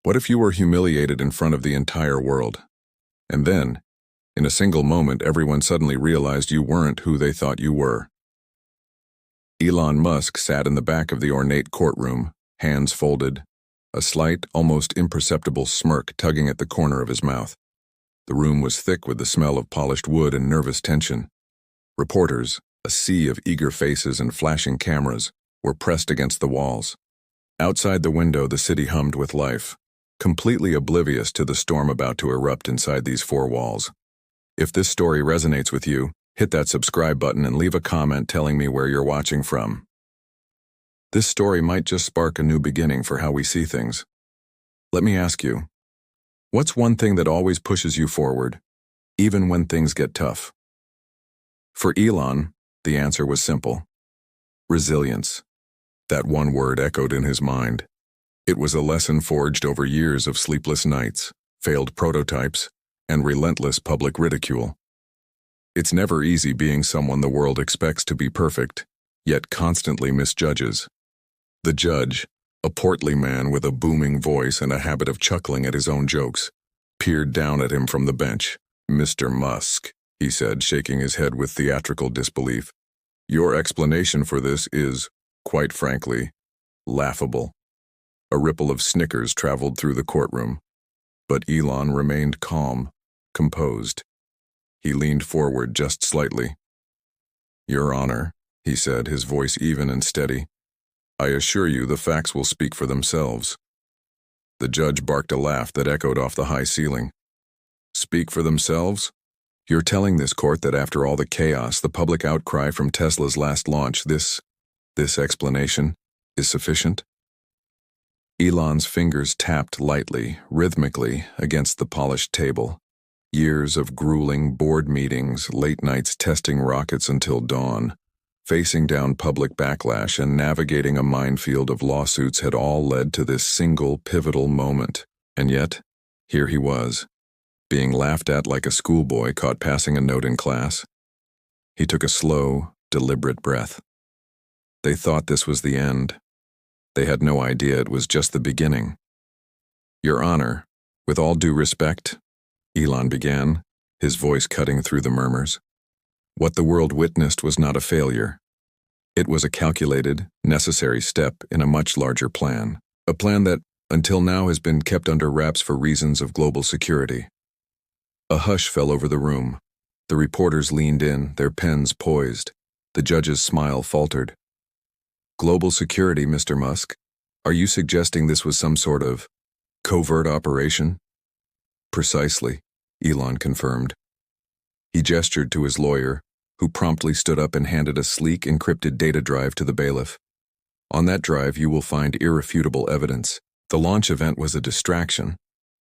What if you were humiliated in front of the entire world? And then, in a single moment, everyone suddenly realized you weren't who they thought you were. Elon Musk sat in the back of the ornate courtroom, hands folded, a slight, almost imperceptible smirk tugging at the corner of his mouth. The room was thick with the smell of polished wood and nervous tension. Reporters, a sea of eager faces and flashing cameras, were pressed against the walls. Outside the window, the city hummed with life, completely oblivious to the storm about to erupt inside these four walls. If this story resonates with you, hit that subscribe button and leave a comment telling me where you're watching from. This story might just spark a new beginning for how we see things. Let me ask you, what's one thing that always pushes you forward, even when things get tough? For Elon, the answer was simple: resilience. That one word echoed in his mind. It was a lesson forged over years of sleepless nights, failed prototypes, and relentless public ridicule. It's never easy being someone the world expects to be perfect, yet constantly misjudges. The judge, a portly man with a booming voice and a habit of chuckling at his own jokes, peered down at him from the bench. "Mr. Musk," he said, shaking his head with theatrical disbelief, "your explanation for this is, quite frankly, laughable." A ripple of snickers traveled through the courtroom, but Elon remained calm, composed. He leaned forward just slightly. "Your Honor," he said, his voice even and steady, "I assure you the facts will speak for themselves." The judge barked a laugh that echoed off the high ceiling. "Speak for themselves? You're telling this court that after all the chaos, the public outcry from Tesla's last launch, this explanation is sufficient?" Elon's fingers tapped lightly, rhythmically, against the polished table. Years of grueling board meetings, late nights testing rockets until dawn, facing down public backlash and navigating a minefield of lawsuits had all led to this single pivotal moment. And yet, here he was, being laughed at like a schoolboy caught passing a note in class. He took a slow, deliberate breath. They thought this was the end. They had no idea it was just the beginning. "Your Honor, with all due respect," Elon began, his voice cutting through the murmurs. "What the world witnessed was not a failure. It was a calculated, necessary step in a much larger plan, a plan that, until now, has been kept under wraps for reasons of global security." A hush fell over the room. The reporters leaned in, their pens poised. The judge's smile faltered. "Global security, Mr. Musk? Are you suggesting this was some sort of covert operation?" "Precisely," Elon confirmed. He gestured to his lawyer, who promptly stood up and handed a sleek, encrypted data drive to the bailiff. "On that drive, you will find irrefutable evidence. The launch event was a distraction.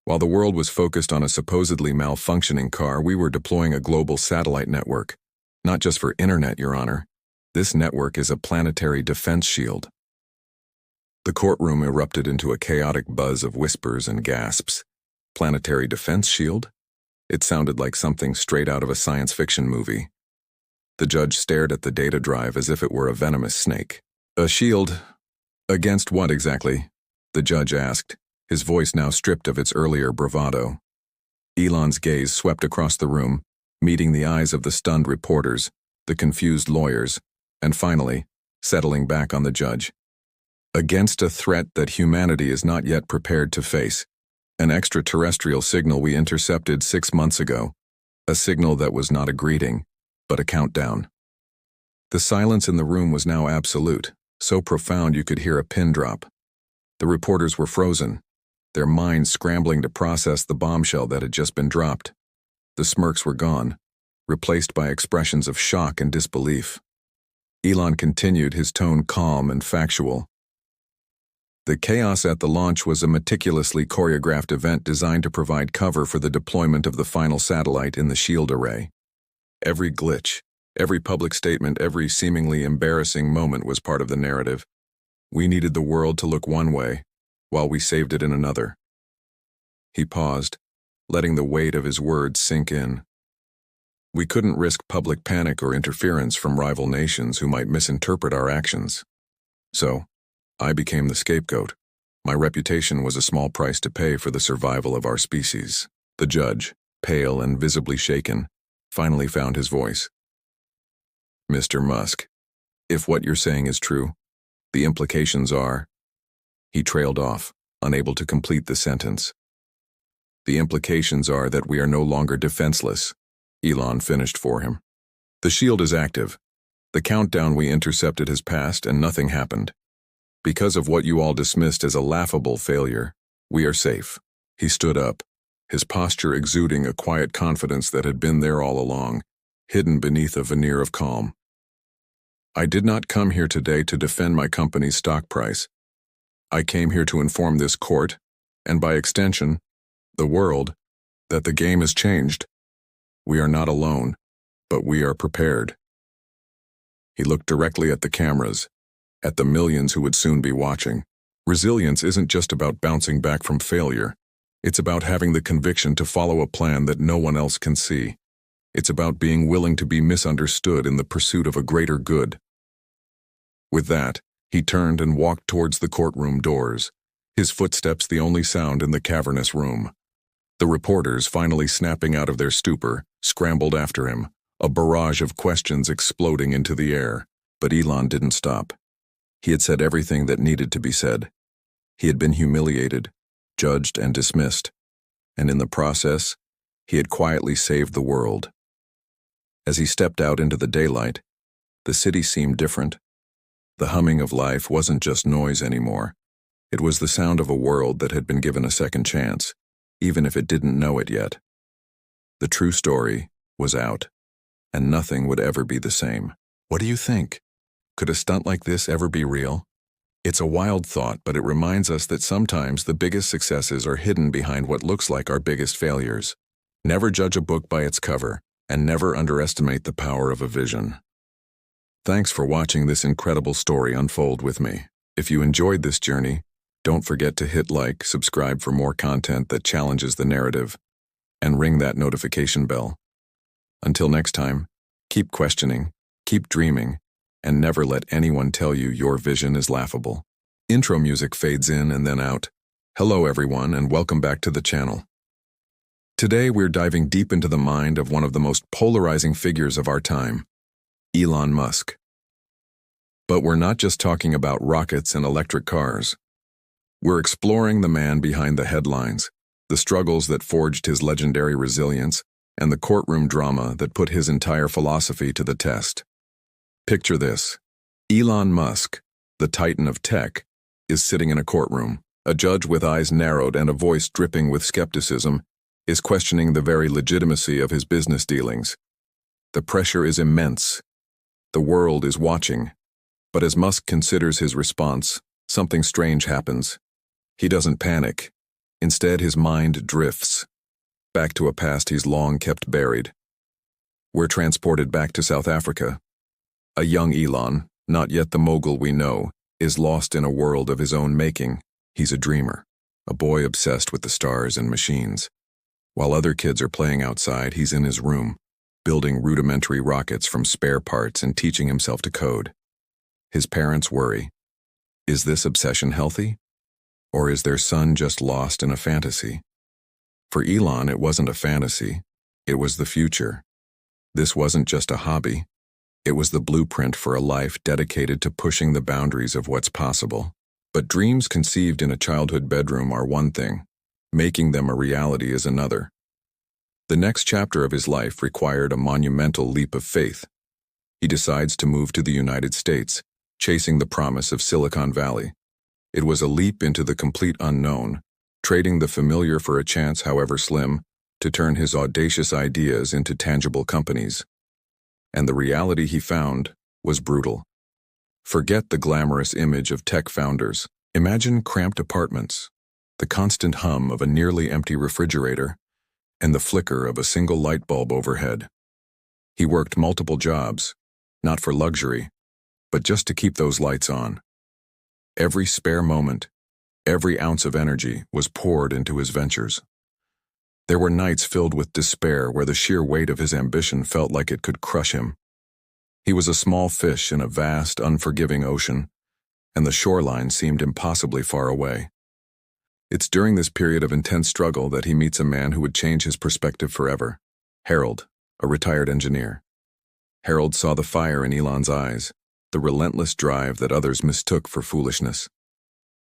While the world was focused on a supposedly malfunctioning car, we were deploying a global satellite network. Not just for internet, Your Honor. This network is a planetary defense shield." The courtroom erupted into a chaotic buzz of whispers and gasps. Planetary defense shield? It sounded like something straight out of a science fiction movie. The judge stared at the data drive as if it were a venomous snake. "A shield? Against what exactly?" the judge asked, his voice now stripped of its earlier bravado. Elon's gaze swept across the room, meeting the eyes of the stunned reporters, the confused lawyers, and finally, settling back on the judge. "Against a threat that humanity is not yet prepared to face. An extraterrestrial signal we intercepted 6 months ago. A signal that was not a greeting, but a countdown." The silence in the room was now absolute, so profound you could hear a pin drop. The reporters were frozen, their minds scrambling to process the bombshell that had just been dropped. The smirks were gone, replaced by expressions of shock and disbelief. Elon continued, his tone calm and factual. "The chaos at the launch was a meticulously choreographed event designed to provide cover for the deployment of the final satellite in the shield array. Every glitch, every public statement, every seemingly embarrassing moment was part of the narrative. We needed the world to look one way, while we saved it in another." He paused, letting the weight of his words sink in. "We couldn't risk public panic or interference from rival nations who might misinterpret our actions. So, I became the scapegoat. My reputation was a small price to pay for the survival of our species. The judge, pale and visibly shaken, finally found his voice. Mr. Musk, if what you're saying is true, the implications are... He trailed off, unable to complete the sentence. The implications are that we are no longer defenseless, Elon finished for him. The shield is active. The countdown we intercepted has passed and nothing happened. Because of what you all dismissed as a laughable failure, we are safe. He stood up, his posture exuding a quiet confidence that had been there all along, hidden beneath a veneer of calm. I did not come here today to defend my company's stock price. I came here to inform this court, and by extension, the world, that the game has changed. We are not alone, but we are prepared. He looked directly at the cameras, at the millions who would soon be watching. Resilience isn't just about bouncing back from failure. It's about having the conviction to follow a plan that no one else can see. It's about being willing to be misunderstood in the pursuit of a greater good. With that, he turned and walked towards the courtroom doors, his footsteps the only sound in the cavernous room. The reporters, finally snapping out of their stupor, scrambled after him, a barrage of questions exploding into the air. But Elon didn't stop. He had said everything that needed to be said. He had been humiliated, judged and dismissed, and in the process, he had quietly saved the world. As he stepped out into the daylight, the city seemed different. The humming of life wasn't just noise anymore. It was the sound of a world that had been given a second chance, even if it didn't know it yet. The true story was out, and nothing would ever be the same. What do you think? Could a stunt like this ever be real? It's a wild thought, but it reminds us that sometimes the biggest successes are hidden behind what looks like our biggest failures. Never judge a book by its cover, and never underestimate the power of a vision. Thanks for watching this incredible story unfold with me. If you enjoyed this journey, don't forget to hit like, subscribe for more content that challenges the narrative, and ring that notification bell. Until next time, keep questioning, keep dreaming, and never let anyone tell you your vision is laughable. Intro music fades in and then out. Hello everyone and welcome back to the channel. Today we're diving deep into the mind of one of the most polarizing figures of our time, Elon Musk. But we're not just talking about rockets and electric cars. We're exploring the man behind the headlines, the struggles that forged his legendary resilience, and the courtroom drama that put his entire philosophy to the test. Picture this. Elon Musk, the titan of tech, is sitting in a courtroom. A judge with eyes narrowed and a voice dripping with skepticism is questioning the very legitimacy of his business dealings. The pressure is immense. The world is watching. But as Musk considers his response, something strange happens. He doesn't panic. Instead, his mind drifts back to a past he's long kept buried. We're transported back to South Africa. A young Elon, not yet the mogul we know, is lost in a world of his own making. He's a dreamer, a boy obsessed with the stars and machines. While other kids are playing outside, he's in his room, building rudimentary rockets from spare parts and teaching himself to code. His parents worry. Is this obsession healthy? Or is their son just lost in a fantasy? For Elon, it wasn't a fantasy. It was the future. This wasn't just a hobby. It was the blueprint for a life dedicated to pushing the boundaries of what's possible. But dreams conceived in a childhood bedroom are one thing. Making them a reality is another. The next chapter of his life required a monumental leap of faith. He decides to move to the United States, chasing the promise of Silicon Valley. It was a leap into the complete unknown, trading the familiar for a chance, however slim, to turn his audacious ideas into tangible companies. And the reality he found was brutal. Forget the glamorous image of tech founders. Imagine cramped apartments, the constant hum of a nearly empty refrigerator, and the flicker of a single light bulb overhead. He worked multiple jobs, not for luxury, but just to keep those lights on. Every spare moment, every ounce of energy was poured into his ventures. There were nights filled with despair where the sheer weight of his ambition felt like it could crush him. He was a small fish in a vast, unforgiving ocean, and the shoreline seemed impossibly far away. It's during this period of intense struggle that he meets a man who would change his perspective forever. Harold, a retired engineer. Harold saw the fire in Elon's eyes, the relentless drive that others mistook for foolishness.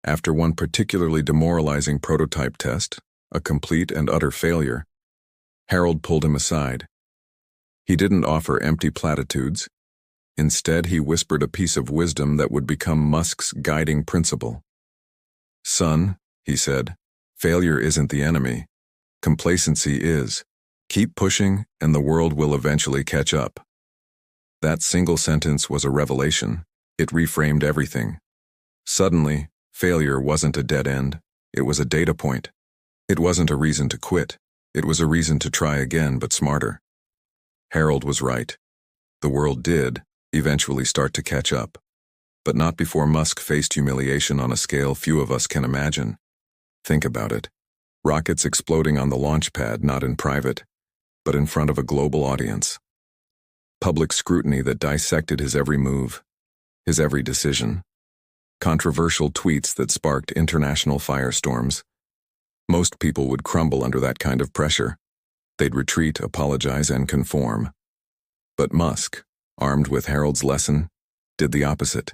After one particularly demoralizing prototype test, a complete and utter failure, Harold pulled him aside. He didn't offer empty platitudes. Instead, he whispered a piece of wisdom that would become Musk's guiding principle. "Son," he said, "failure isn't the enemy. Complacency is. Keep pushing, and the world will eventually catch up." That single sentence was a revelation. It reframed everything. Suddenly, failure wasn't a dead end. It was a data point. It wasn't a reason to quit. It was a reason to try again, but smarter. Harold was right. The world did eventually start to catch up. But not before Musk faced humiliation on a scale few of us can imagine. Think about it. Rockets exploding on the launch pad, not in private, but in front of a global audience. Public scrutiny that dissected his every move, his every decision. Controversial tweets that sparked international firestorms. Most people would crumble under that kind of pressure. They'd retreat, apologize, and conform. But Musk, armed with Harold's lesson, did the opposite.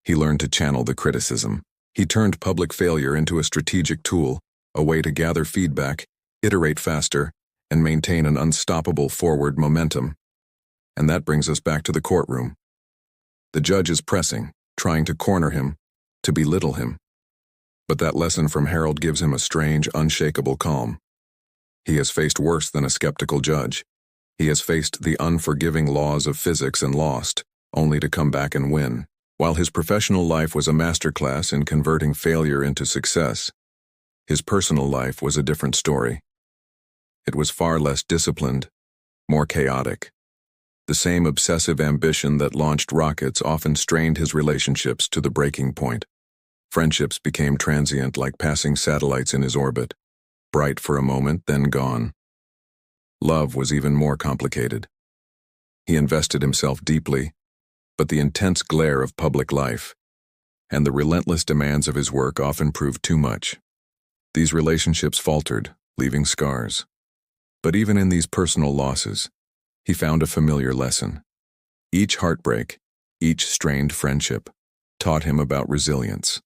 He learned to channel the criticism. He turned public failure into a strategic tool, a way to gather feedback, iterate faster, and maintain an unstoppable forward momentum. And that brings us back to the courtroom. The judge is pressing, trying to corner him, to belittle him. But that lesson from Harold gives him a strange, unshakable calm. He has faced worse than a skeptical judge. He has faced the unforgiving laws of physics and lost, only to come back and win. While his professional life was a masterclass in converting failure into success, his personal life was a different story. It was far less disciplined, more chaotic. The same obsessive ambition that launched rockets often strained his relationships to the breaking point. Friendships became transient, like passing satellites in his orbit, bright for a moment, then gone. Love was even more complicated. He invested himself deeply, but the intense glare of public life and the relentless demands of his work often proved too much. These relationships faltered, leaving scars. But even in these personal losses, he found a familiar lesson. Each heartbreak, each strained friendship, taught him about resilience.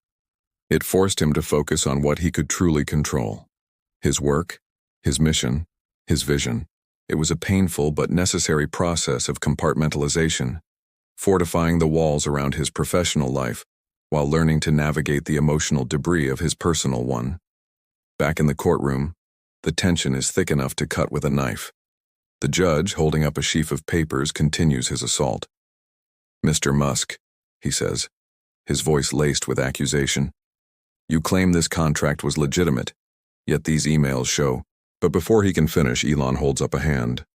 It forced him to focus on what he could truly control. His work, his mission, his vision. It was a painful but necessary process of compartmentalization, fortifying the walls around his professional life while learning to navigate the emotional debris of his personal one. Back in the courtroom, the tension is thick enough to cut with a knife. The judge, holding up a sheaf of papers, continues his assault. "Mr. Musk," he says, his voice laced with accusation, "you claim this contract was legitimate, yet these emails show." But before he can finish, Elon holds up a hand.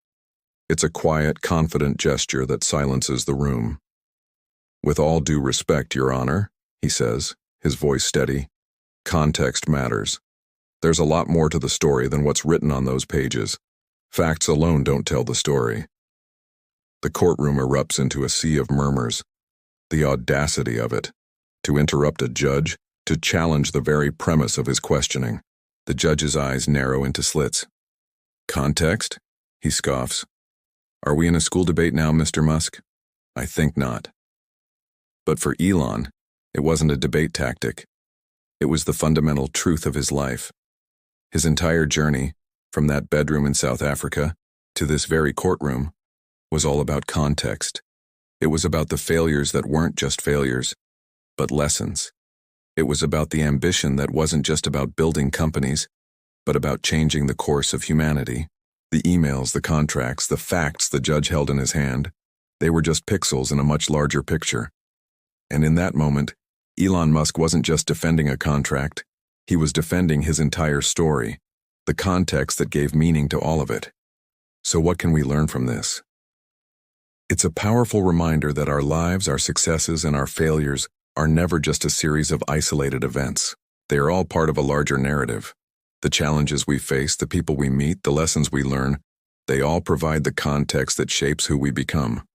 It's a quiet, confident gesture that silences the room. "With all due respect, Your Honor," he says, his voice steady, "context matters. There's a lot more to the story than what's written on those pages. Facts alone don't tell the story." The courtroom erupts into a sea of murmurs. The audacity of it. To interrupt a judge, to challenge the very premise of his questioning. The judge's eyes narrow into slits. "Context?" he scoffs. "Are we in a school debate now, Mr. Musk? I think not." But for Elon, it wasn't a debate tactic. It was the fundamental truth of his life. His entire journey, from that bedroom in South Africa to this very courtroom, was all about context. It was about the failures that weren't just failures, but lessons. It was about the ambition that wasn't just about building companies, but about changing the course of humanity. The emails, the contracts, the facts the judge held in his hand, they were just pixels in a much larger picture. And in that moment, Elon Musk wasn't just defending a contract, he was defending his entire story, the context that gave meaning to all of it. So what can we learn from this? It's a powerful reminder that our lives, our successes, and our failures are never just a series of isolated events. They are all part of a larger narrative. The challenges we face, the people we meet, the lessons we learn, they all provide the context that shapes who we become.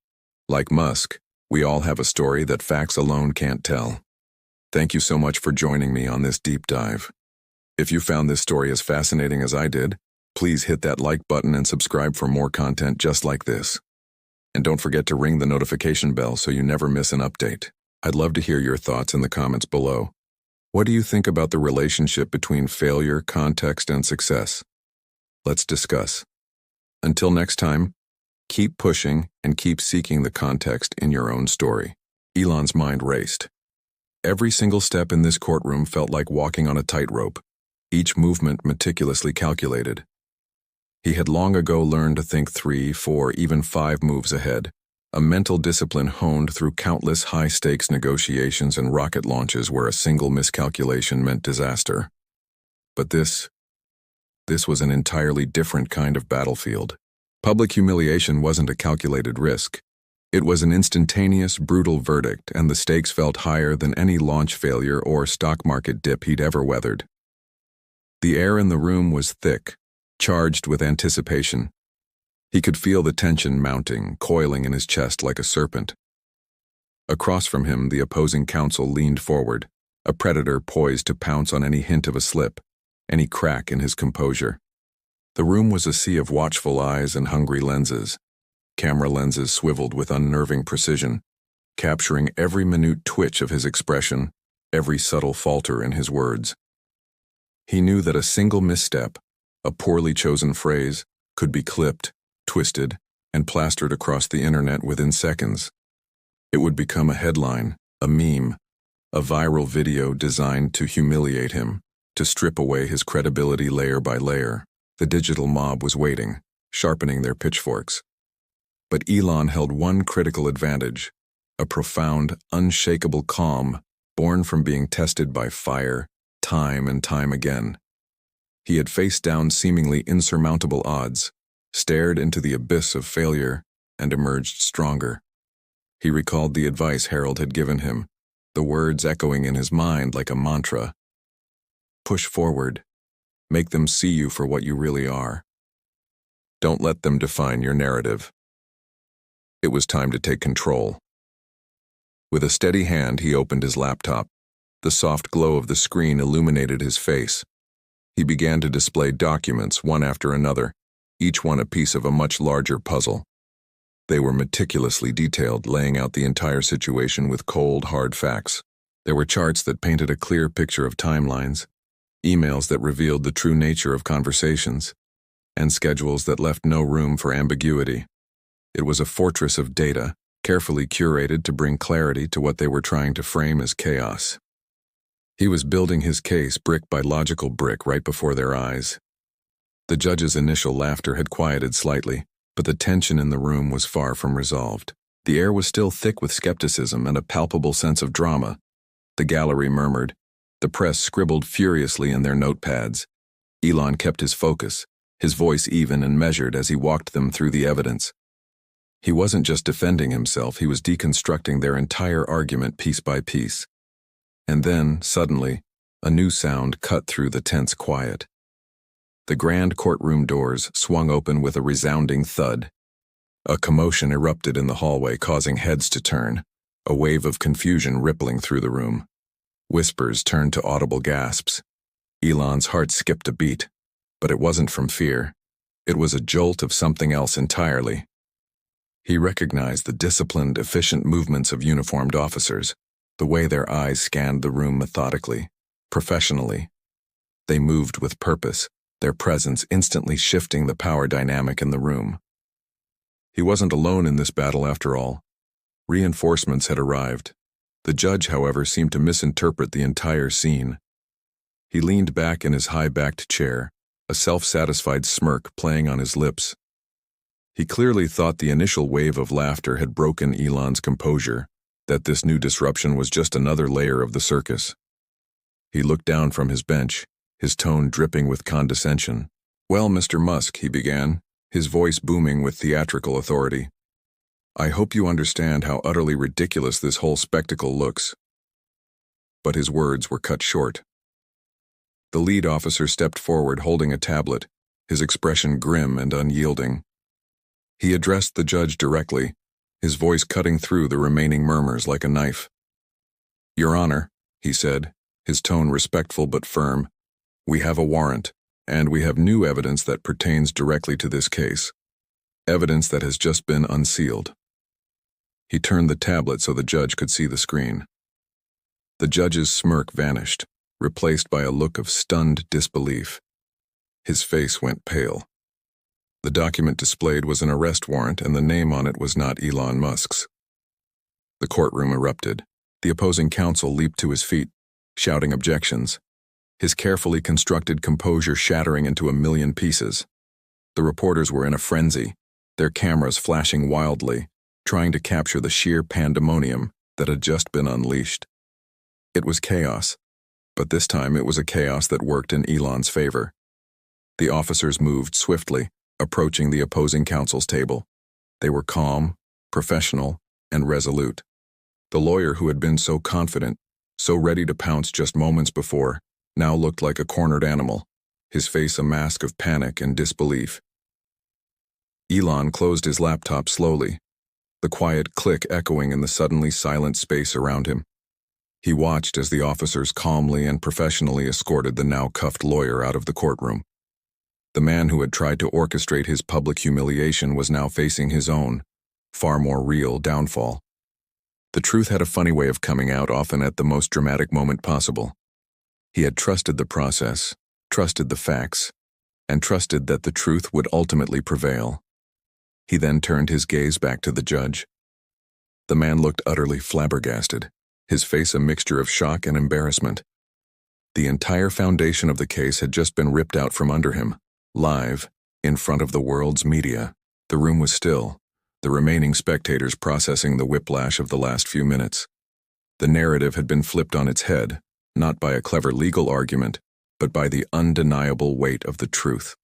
Like Musk, we all have a story that facts alone can't tell. Thank you so much for joining me on this deep dive. If you found this story as fascinating as I did, please hit that like button and subscribe for more content just like this. And don't forget to ring the notification bell so you never miss an update. I'd love to hear your thoughts in the comments below. What do you think about the relationship between failure, context, and success? Let's discuss. Until next time, keep pushing and keep seeking the context in your own story. Elon's mind raced. Every single step in this courtroom felt like walking on a tightrope, each movement meticulously calculated. He had long ago learned to think 3, 4, even 5 moves ahead, a mental discipline honed through countless high-stakes negotiations and rocket launches where a single miscalculation meant disaster. But this was an entirely different kind of battlefield. Public humiliation wasn't a calculated risk. It was an instantaneous, brutal verdict, and the stakes felt higher than any launch failure or stock market dip he'd ever weathered. The air in the room was thick, charged with anticipation. He could feel the tension mounting, coiling in his chest like a serpent. Across from him, the opposing counsel leaned forward, a predator poised to pounce on any hint of a slip, any crack in his composure. The room was a sea of watchful eyes and hungry lenses, camera lenses swiveled with unnerving precision, capturing every minute twitch of his expression, every subtle falter in his words. He knew that a single misstep, a poorly chosen phrase, could be clipped, twisted, and plastered across the internet within seconds. It would become a headline, a meme, a viral video designed to humiliate him, to strip away his credibility layer by layer. The digital mob was waiting, sharpening their pitchforks. But Elon held one critical advantage, a profound, unshakable calm born from being tested by fire, time and time again. He had faced down seemingly insurmountable odds, stared into the abyss of failure, and emerged stronger. He recalled the advice Harold had given him, the words echoing in his mind like a mantra. Push forward. Make them see you for what you really are. Don't let them define your narrative. It was time to take control. With a steady hand, he opened his laptop. The soft glow of the screen illuminated his face. He began to display documents, one after another, each one a piece of a much larger puzzle. They were meticulously detailed, laying out the entire situation with cold, hard facts. There were charts that painted a clear picture of timelines, emails that revealed the true nature of conversations, and schedules that left no room for ambiguity. It was a fortress of data, carefully curated to bring clarity to what they were trying to frame as chaos. He was building his case brick by logical brick right before their eyes. The judge's initial laughter had quieted slightly, but the tension in the room was far from resolved. The air was still thick with skepticism and a palpable sense of drama. The gallery murmured. The press scribbled furiously in their notepads. Elon kept his focus, his voice even and measured as he walked them through the evidence. He wasn't just defending himself, he was deconstructing their entire argument piece by piece. And then, suddenly, a new sound cut through the tense quiet. The grand courtroom doors swung open with a resounding thud. A commotion erupted in the hallway, causing heads to turn, a wave of confusion rippling through the room. Whispers turned to audible gasps. Elon's heart skipped a beat, but it wasn't from fear. It was a jolt of something else entirely. He recognized the disciplined, efficient movements of uniformed officers, the way their eyes scanned the room methodically, professionally. They moved with purpose, their presence instantly shifting the power dynamic in the room. He wasn't alone in this battle after all. Reinforcements had arrived. The judge, however, seemed to misinterpret the entire scene. He leaned back in his high-backed chair, a self-satisfied smirk playing on his lips. He clearly thought the initial wave of laughter had broken Elon's composure, that this new disruption was just another layer of the circus. He looked down from his bench, his tone dripping with condescension. "Well, Mr. Musk," he began, his voice booming with theatrical authority. "I hope you understand how utterly ridiculous this whole spectacle looks." But his words were cut short. The lead officer stepped forward holding a tablet, his expression grim and unyielding. He addressed the judge directly, his voice cutting through the remaining murmurs like a knife. "Your Honor," he said, his tone respectful but firm, We have a warrant, and we have new evidence that pertains directly to this case. Evidence that has just been unsealed." He turned the tablet so the judge could see the screen. The judge's smirk vanished, replaced by a look of stunned disbelief. His face went pale. The document displayed was an arrest warrant, and the name on it was not Elon Musk's. The courtroom erupted. The opposing counsel leaped to his feet, shouting objections, his carefully constructed composure shattering into a million pieces. The reporters were in a frenzy, their cameras flashing wildly, trying to capture the sheer pandemonium that had just been unleashed. It was chaos, but this time it was a chaos that worked in Elon's favor. The officers moved swiftly, approaching the opposing counsel's table. They were calm, professional, and resolute. The lawyer who had been so confident, so ready to pounce just moments before, now looked like a cornered animal, his face a mask of panic and disbelief. Elon closed his laptop slowly, the quiet click echoing in the suddenly silent space around him. He watched as the officers calmly and professionally escorted the now cuffed lawyer out of the courtroom. The man who had tried to orchestrate his public humiliation was now facing his own, far more real downfall. The truth had a funny way of coming out, often at the most dramatic moment possible. He had trusted the process, trusted the facts, and trusted that the truth would ultimately prevail. He then turned his gaze back to the judge. The man looked utterly flabbergasted, his face a mixture of shock and embarrassment. The entire foundation of the case had just been ripped out from under him, live, in front of the world's media. The room was still, the remaining spectators processing the whiplash of the last few minutes. The narrative had been flipped on its head, not by a clever legal argument, but by the undeniable weight of the truth.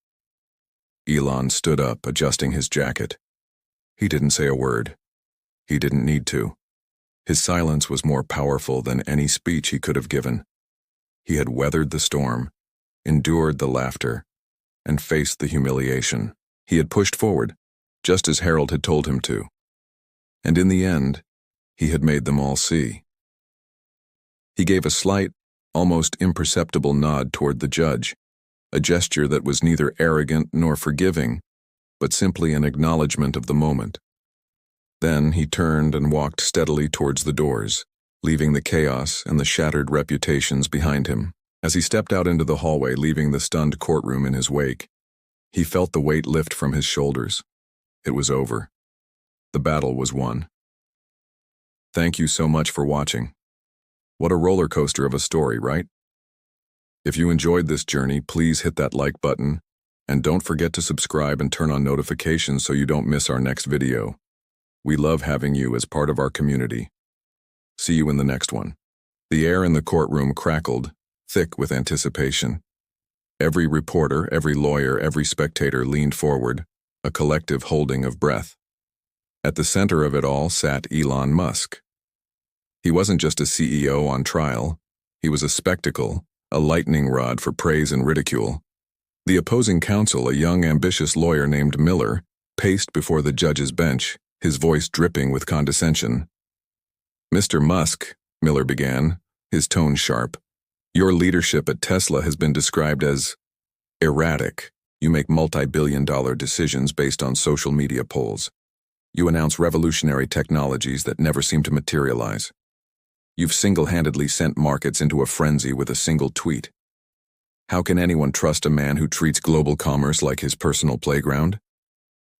Elon stood up, adjusting his jacket. He didn't say a word. He didn't need to. His silence was more powerful than any speech he could have given. He had weathered the storm, endured the laughter, and faced the humiliation. He had pushed forward, just as Harold had told him to. And in the end, he had made them all see. He gave a slight, almost imperceptible nod toward the judge, a gesture that was neither arrogant nor forgiving, but simply an acknowledgement of the moment. Then he turned and walked steadily towards the doors, leaving the chaos and the shattered reputations behind him. As he stepped out into the hallway, leaving the stunned courtroom in his wake, he felt the weight lift from his shoulders. It was over. The battle was won. Thank you so much for watching. What a roller coaster of a story, right? If you enjoyed this journey, please hit that like button, and don't forget to subscribe and turn on notifications so you don't miss our next video. We love having you as part of our community. See you in the next one. The air in the courtroom crackled, thick with anticipation. Every reporter, every lawyer, every spectator leaned forward, a collective holding of breath. At the center of it all sat Elon Musk. He wasn't just a CEO on trial. He was a spectacle, a lightning rod for praise and ridicule. The opposing counsel, a young, ambitious lawyer named Miller, paced before the judge's bench, his voice dripping with condescension. "Mr. Musk," Miller began, his tone sharp, "your leadership at Tesla has been described as erratic. You make multi-billion-dollar decisions based on social media polls. You announce revolutionary technologies that never seem to materialize. You've single-handedly sent markets into a frenzy with a single tweet. How can anyone trust a man who treats global commerce like his personal playground?"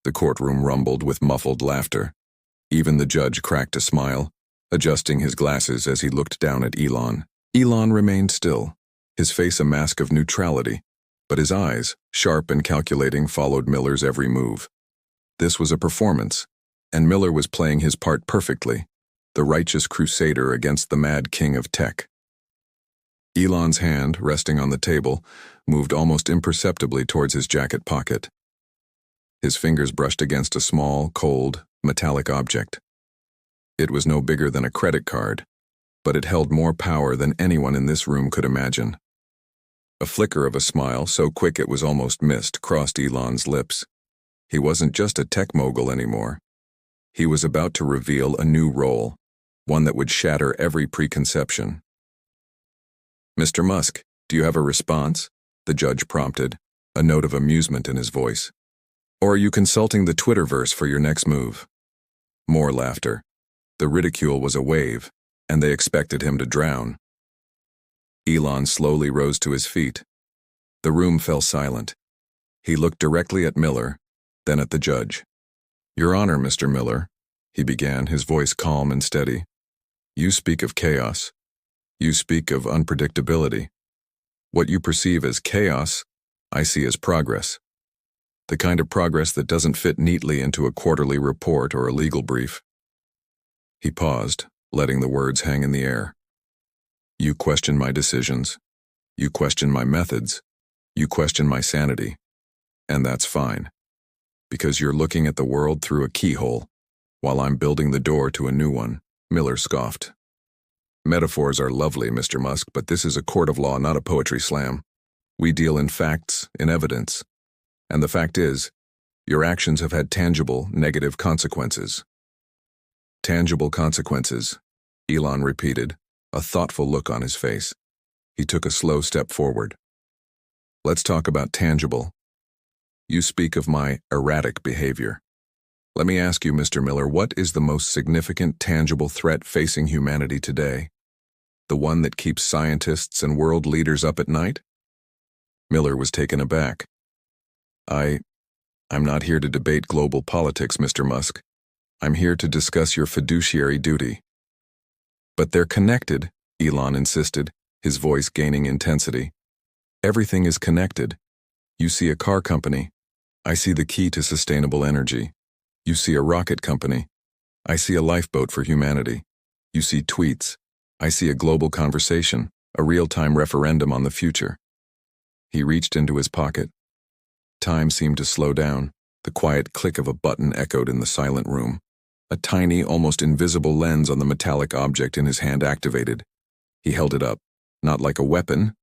The courtroom rumbled with muffled laughter. Even the judge cracked a smile, adjusting his glasses as he looked down at Elon. Elon remained still, his face a mask of neutrality, but his eyes, sharp and calculating, followed Miller's every move. This was a performance, and Miller was playing his part perfectly, the righteous crusader against the mad king of tech. Elon's hand, resting on the table, moved almost imperceptibly towards his jacket pocket. His fingers brushed against a small, cold, metallic object. It was no bigger than a credit card, but it held more power than anyone in this room could imagine. A flicker of a smile, so quick it was almost missed, crossed Elon's lips. He wasn't just a tech mogul anymore. He was about to reveal a new role, one that would shatter every preconception. "Mr. Musk, do you have a response?" the judge prompted, a note of amusement in his voice. Or are you consulting the Twitterverse for your next move? More laughter. The ridicule was a wave, and they expected him to drown. Elon slowly rose to his feet. The room fell silent. He looked directly at Miller, then at the judge. Your Honor, Mr. Miller, he began, his voice calm and steady. You speak of chaos. You speak of unpredictability. What you perceive as chaos, I see as progress. The kind of progress that doesn't fit neatly into a quarterly report or a legal brief. He paused, letting the words hang in the air. You question my decisions. You question my methods. You question my sanity. And that's fine. Because you're looking at the world through a keyhole, while I'm building the door to a new one, Miller scoffed. Metaphors are lovely, Mr. Musk, but this is a court of law, not a poetry slam. We deal in facts, in evidence. And the fact is, your actions have had tangible, negative consequences. Tangible consequences, Elon repeated, a thoughtful look on his face. He took a slow step forward. Let's talk about tangible. You speak of my erratic behavior. Let me ask you, Mr. Miller, what is the most significant tangible threat facing humanity today? The one that keeps scientists and world leaders up at night? Miller was taken aback. I'm not here to debate global politics, Mr. Musk. I'm here to discuss your fiduciary duty. But they're connected, Elon insisted, his voice gaining intensity. Everything is connected. You see a car company. I see the key to sustainable energy. You see a rocket company. I see a lifeboat for humanity. You see tweets. I see a global conversation, a real-time referendum on the future. He reached into his pocket. Time seemed to slow down. The quiet click of a button echoed in the silent room. A tiny, almost invisible lens on the metallic object in his hand activated. He held it up, not like a weapon,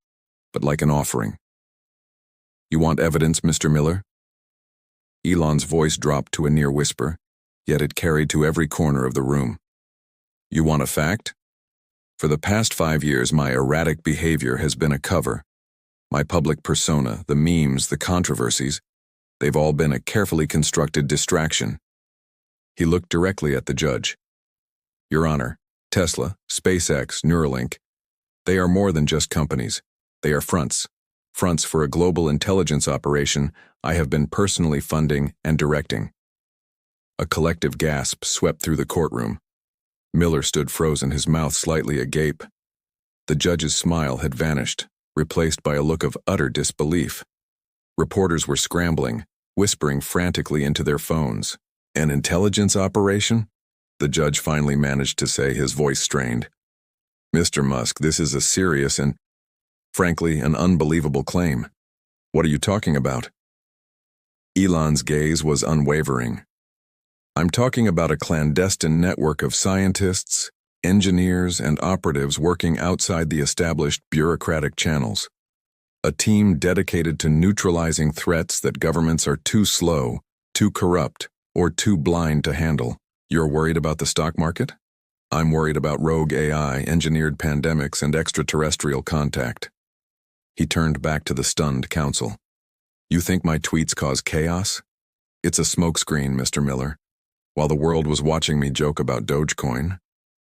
but like an offering. You want evidence, Mr. Miller? Elon's voice dropped to a near whisper, yet it carried to every corner of the room. You want a fact? For the past 5 years, my erratic behavior has been a cover. My public persona, the memes, the controversies, they've all been a carefully constructed distraction. He looked directly at the judge. Your Honor, Tesla, SpaceX, Neuralink, they are more than just companies. They are fronts. Fronts for a global intelligence operation I have been personally funding and directing. A collective gasp swept through the courtroom. Miller stood frozen, his mouth slightly agape. The judge's smile had vanished, replaced by a look of utter disbelief. Reporters were scrambling, whispering frantically into their phones. An intelligence operation? The judge finally managed to say, his voice strained. Mr. Musk, this is a serious and, frankly, an unbelievable claim. What are you talking about? Elon's gaze was unwavering. I'm talking about a clandestine network of scientists, engineers, and operatives working outside the established bureaucratic channels. A team dedicated to neutralizing threats that governments are too slow, too corrupt, or too blind to handle. You're worried about the stock market? I'm worried about rogue AI, engineered pandemics, and extraterrestrial contact. He turned back to the stunned counsel. You think my tweets cause chaos? It's a smokescreen, Mr. Miller. While the world was watching me joke about Dogecoin,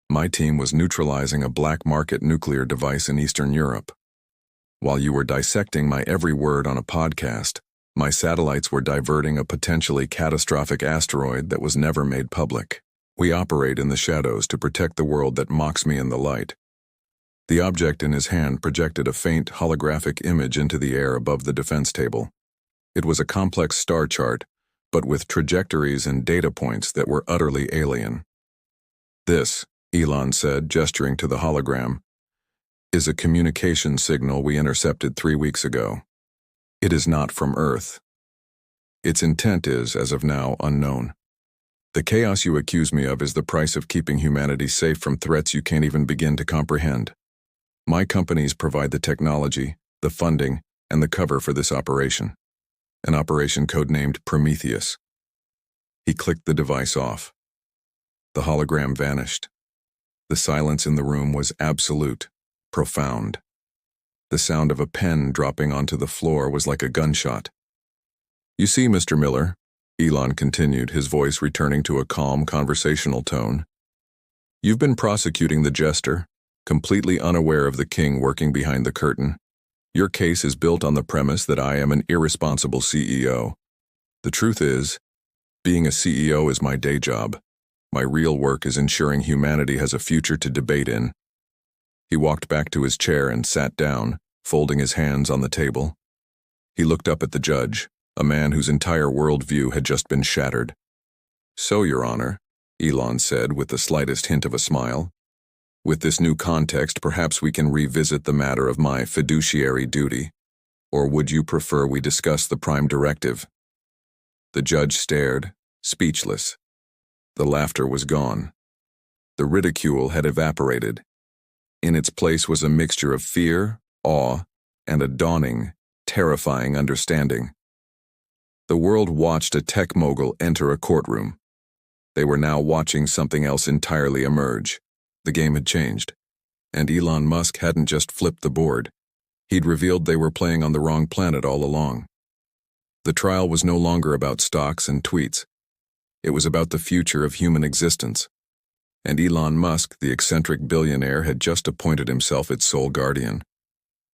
my team was neutralizing a black market nuclear device in Eastern Europe. While you were dissecting my every word on a podcast, my satellites were diverting a potentially catastrophic asteroid that was never made public. We operate in the shadows to protect the world that mocks me in the light. The object in his hand projected a faint holographic image into the air above the defense table. It was a complex star chart, but with trajectories and data points that were utterly alien. This, Elon said, gesturing to the hologram, is a communication signal we intercepted 3 weeks ago. It is not from Earth. Its intent is, as of now, unknown. The chaos you accuse me of is the price of keeping humanity safe from threats you can't even begin to comprehend. My companies provide the technology, the funding, and the cover for this operation. An operation codenamed Prometheus. He clicked the device off. The hologram vanished. The silence in the room was absolute, profound. The sound of a pen dropping onto the floor was like a gunshot. "You see, Mr. Miller," Elon continued, his voice returning to a calm, conversational tone, "you've been prosecuting the jester, completely unaware of the king working behind the curtain. Your case is built on the premise that I am an irresponsible CEO. The truth is, being a CEO is my day job. My real work is ensuring humanity has a future to debate in." He walked back to his chair and sat down, folding his hands on the table. He looked up at the judge, a man whose entire worldview had just been shattered. "So, Your Honor," Elon said with the slightest hint of a smile, "with this new context, perhaps we can revisit the matter of my fiduciary duty. Or would you prefer we discuss the prime directive?" The judge stared, speechless. The laughter was gone. The ridicule had evaporated. In its place was a mixture of fear, awe, and a dawning, terrifying understanding. The world watched a tech mogul enter a courtroom. They were now watching something else entirely emerge. The game had changed. And Elon Musk hadn't just flipped the board. He'd revealed they were playing on the wrong planet all along. The trial was no longer about stocks and tweets. It was about the future of human existence. And Elon Musk, the eccentric billionaire, had just appointed himself its sole guardian.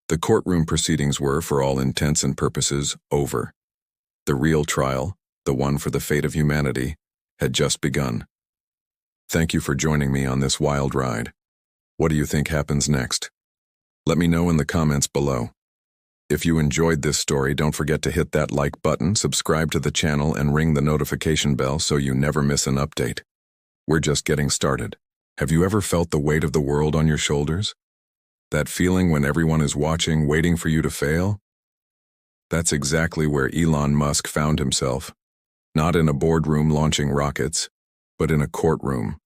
The courtroom proceedings were, for all intents and purposes, over. The real trial, the one for the fate of humanity, had just begun. Thank you for joining me on this wild ride. What do you think happens next? Let me know in the comments below. If you enjoyed this story, don't forget to hit that like button, subscribe to the channel, and ring the notification bell so you never miss an update. We're just getting started. Have you ever felt the weight of the world on your shoulders? That feeling when everyone is watching, waiting for you to fail? That's exactly where Elon Musk found himself. Not in a boardroom launching rockets, but in a courtroom,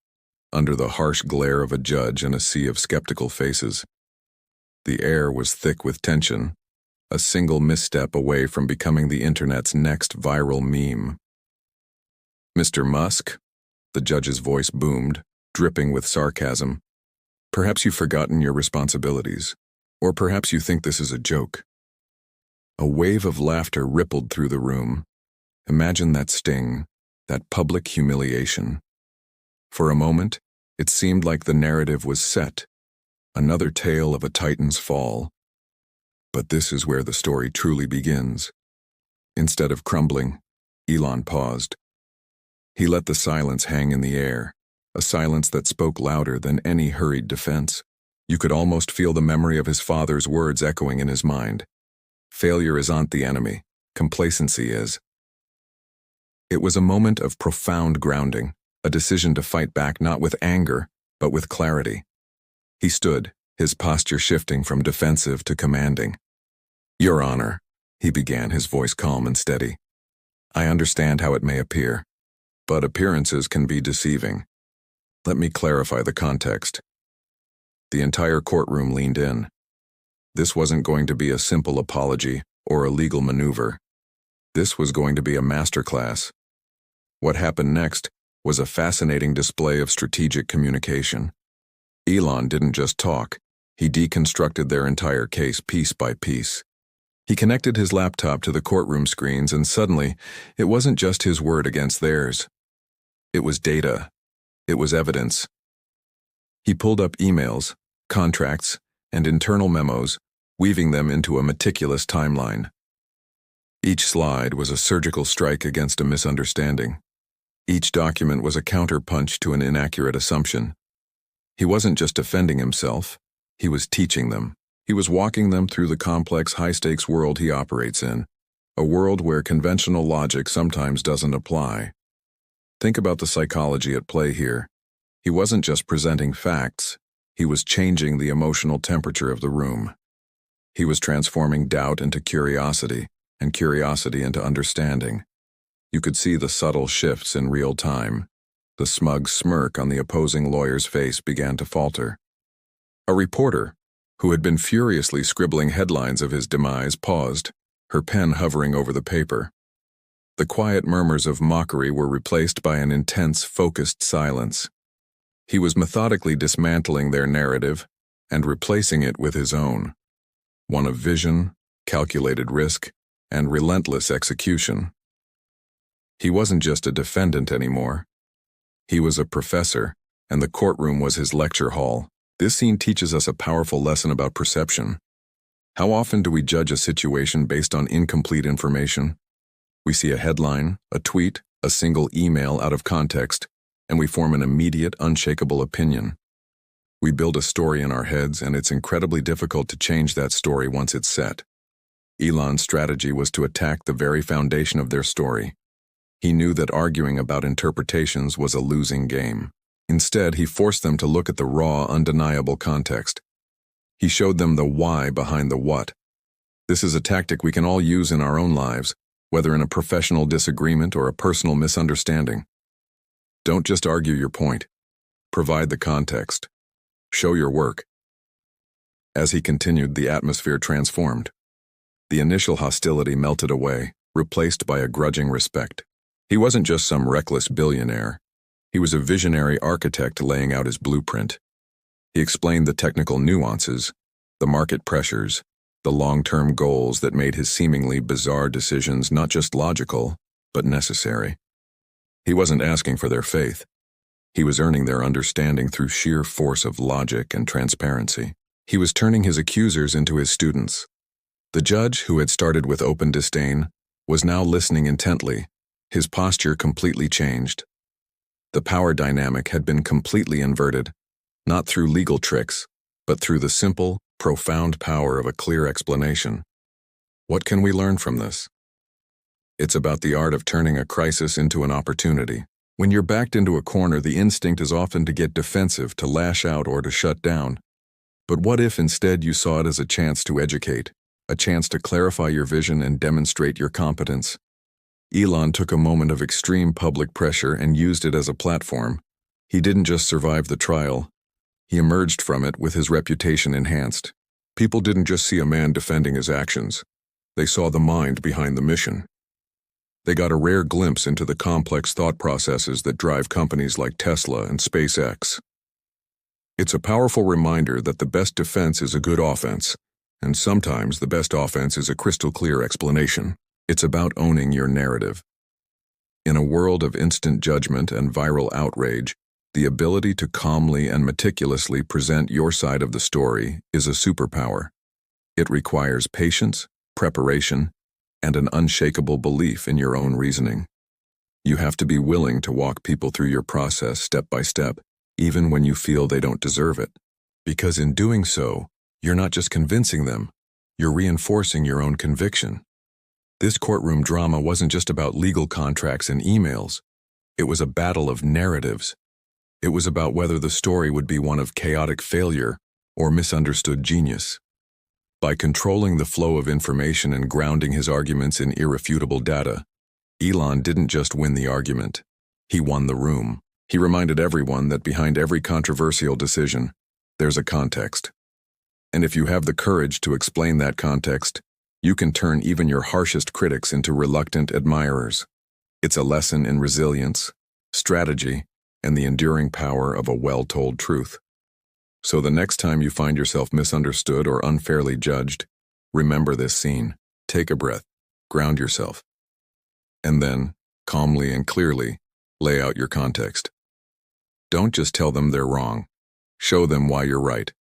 under the harsh glare of a judge and a sea of skeptical faces. The air was thick with tension, a single misstep away from becoming the internet's next viral meme. "Mr. Musk," the judge's voice boomed, dripping with sarcasm, "perhaps you've forgotten your responsibilities, or perhaps you think this is a joke." A wave of laughter rippled through the room. Imagine that sting, that public humiliation. For a moment, it seemed like the narrative was set, another tale of a titan's fall. But this is where the story truly begins. Instead of crumbling, Elon paused. He let the silence hang in the air, a silence that spoke louder than any hurried defense. You could almost feel the memory of his father's words echoing in his mind. "Failure isn't the enemy, complacency is." It was a moment of profound grounding, a decision to fight back not with anger, but with clarity. He stood, his posture shifting from defensive to commanding. "Your Honor," he began, his voice calm and steady, "I understand how it may appear, but appearances can be deceiving. Let me clarify the context." The entire courtroom leaned in. This wasn't going to be a simple apology or a legal maneuver. This was going to be a masterclass. What happened next was a fascinating display of strategic communication. Elon didn't just talk. He deconstructed their entire case piece by piece. He connected his laptop to the courtroom screens, and suddenly, it wasn't just his word against theirs. It was data. It was evidence. He pulled up emails, contracts, and internal memos, weaving them into a meticulous timeline. Each slide was a surgical strike against a misunderstanding. Each document was a counterpunch to an inaccurate assumption. He wasn't just defending himself, he was teaching them. He was walking them through the complex, high-stakes world he operates in, a world where conventional logic sometimes doesn't apply. Think about the psychology at play here. He wasn't just presenting facts, he was changing the emotional temperature of the room. He was transforming doubt into curiosity, and curiosity into understanding. You could see the subtle shifts in real time. The smug smirk on the opposing lawyer's face began to falter. A reporter, who had been furiously scribbling headlines of his demise, paused, her pen hovering over the paper. The quiet murmurs of mockery were replaced by an intense, focused silence. He was methodically dismantling their narrative and replacing it with his own. one of vision, calculated risk, and relentless execution. He wasn't just a defendant anymore. He was a professor, and the courtroom was his lecture hall. This scene teaches us a powerful lesson about perception. How often do we judge a situation based on incomplete information? We see a headline, a tweet, a single email out of context, and we form an immediate, unshakable opinion. We build a story in our heads, and it's incredibly difficult to change that story once it's set. Elon's strategy was to attack the very foundation of their story. He knew that arguing about interpretations was a losing game. Instead, he forced them to look at the raw, undeniable context. He showed them the why behind the what. This is a tactic we can all use in our own lives, whether in a professional disagreement or a personal misunderstanding. Don't just argue your point. Provide the context. Show your work. As he continued, the atmosphere transformed. The initial hostility melted away, replaced by a grudging respect. He wasn't just some reckless billionaire. He was a visionary architect laying out his blueprint. He explained the technical nuances, the market pressures, the long-term goals that made his seemingly bizarre decisions not just logical, but necessary. He wasn't asking for their faith. He was earning their understanding through sheer force of logic and transparency. He was turning his accusers into his students. The judge, who had started with open disdain, was now listening intently. His posture completely changed. The power dynamic had been completely inverted, not through legal tricks, but through the simple, profound power of a clear explanation. What can we learn from this? It's about the art of turning a crisis into an opportunity. When you're backed into a corner, the instinct is often to get defensive, to lash out, or to shut down. But what if instead you saw it as a chance to educate, a chance to clarify your vision and demonstrate your competence? Elon took a moment of extreme public pressure and used it as a platform. He didn't just survive the trial. He emerged from it with his reputation enhanced. People didn't just see a man defending his actions. They saw the mind behind the mission. They got a rare glimpse into the complex thought processes that drive companies like Tesla and SpaceX. It's a powerful reminder that the best defense is a good offense, and sometimes the best offense is a crystal clear explanation. It's about owning your narrative. In a world of instant judgment and viral outrage, the ability to calmly and meticulously present your side of the story is a superpower. It requires patience, preparation, and an unshakable belief in your own reasoning. You have to be willing to walk people through your process step by step, even when you feel they don't deserve it. Because in doing so, you're not just convincing them, you're reinforcing your own conviction. This courtroom drama wasn't just about legal contracts and emails. It was a battle of narratives. It was about whether the story would be one of chaotic failure or misunderstood genius. By controlling the flow of information and grounding his arguments in irrefutable data, Elon didn't just win the argument. He won the room. He reminded everyone that behind every controversial decision, there's a context. And if you have the courage to explain that context, you can turn even your harshest critics into reluctant admirers. It's a lesson in resilience, strategy, and the enduring power of a well-told truth. So the next time you find yourself misunderstood or unfairly judged, remember this scene. Take a breath, ground yourself, and then, calmly and clearly, lay out your context. Don't just tell them they're wrong. Show them why you're right.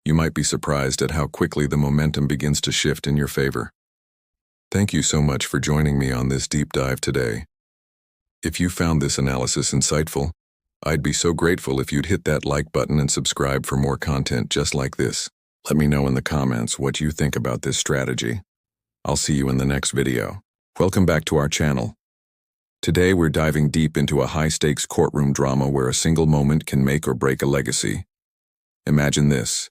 You might be surprised at how quickly the momentum begins to shift in your favor. Thank you so much for joining me on this deep dive today. If you found this analysis insightful, I'd be so grateful if you'd hit that like button and subscribe for more content just like this. Let me know in the comments what you think about this strategy. I'll see you in the next video. Welcome back to our channel. Today we're diving deep into a high-stakes courtroom drama where a single moment can make or break a legacy. Imagine this.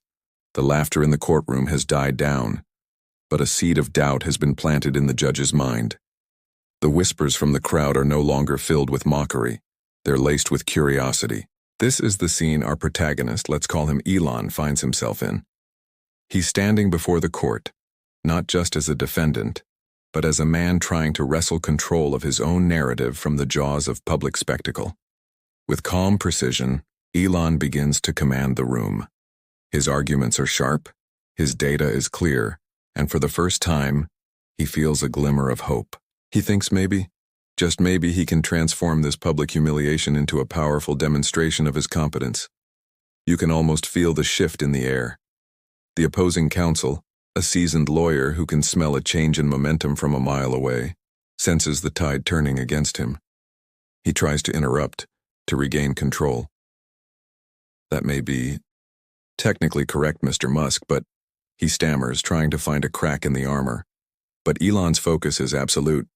The laughter in the courtroom has died down, but a seed of doubt has been planted in the judge's mind. The whispers from the crowd are no longer filled with mockery. They're laced with curiosity. This is the scene our protagonist, let's call him Elon, finds himself in. He's standing before the court, not just as a defendant, but as a man trying to wrestle control of his own narrative from the jaws of public spectacle. With calm precision, Elon begins to command the room. His arguments are sharp, His data is clear, and for the first time, he feels a glimmer of hope. He thinks maybe, just maybe, he can transform this public humiliation into a powerful demonstration of his competence. You can almost feel the shift in the air. The opposing counsel, a seasoned lawyer who can smell a change in momentum from a mile away, senses the tide turning against him. He tries to interrupt, to regain control. That may be technically correct, Mr. Musk, but he stammers, trying to find a crack in the armor. But Elon's focus is absolute.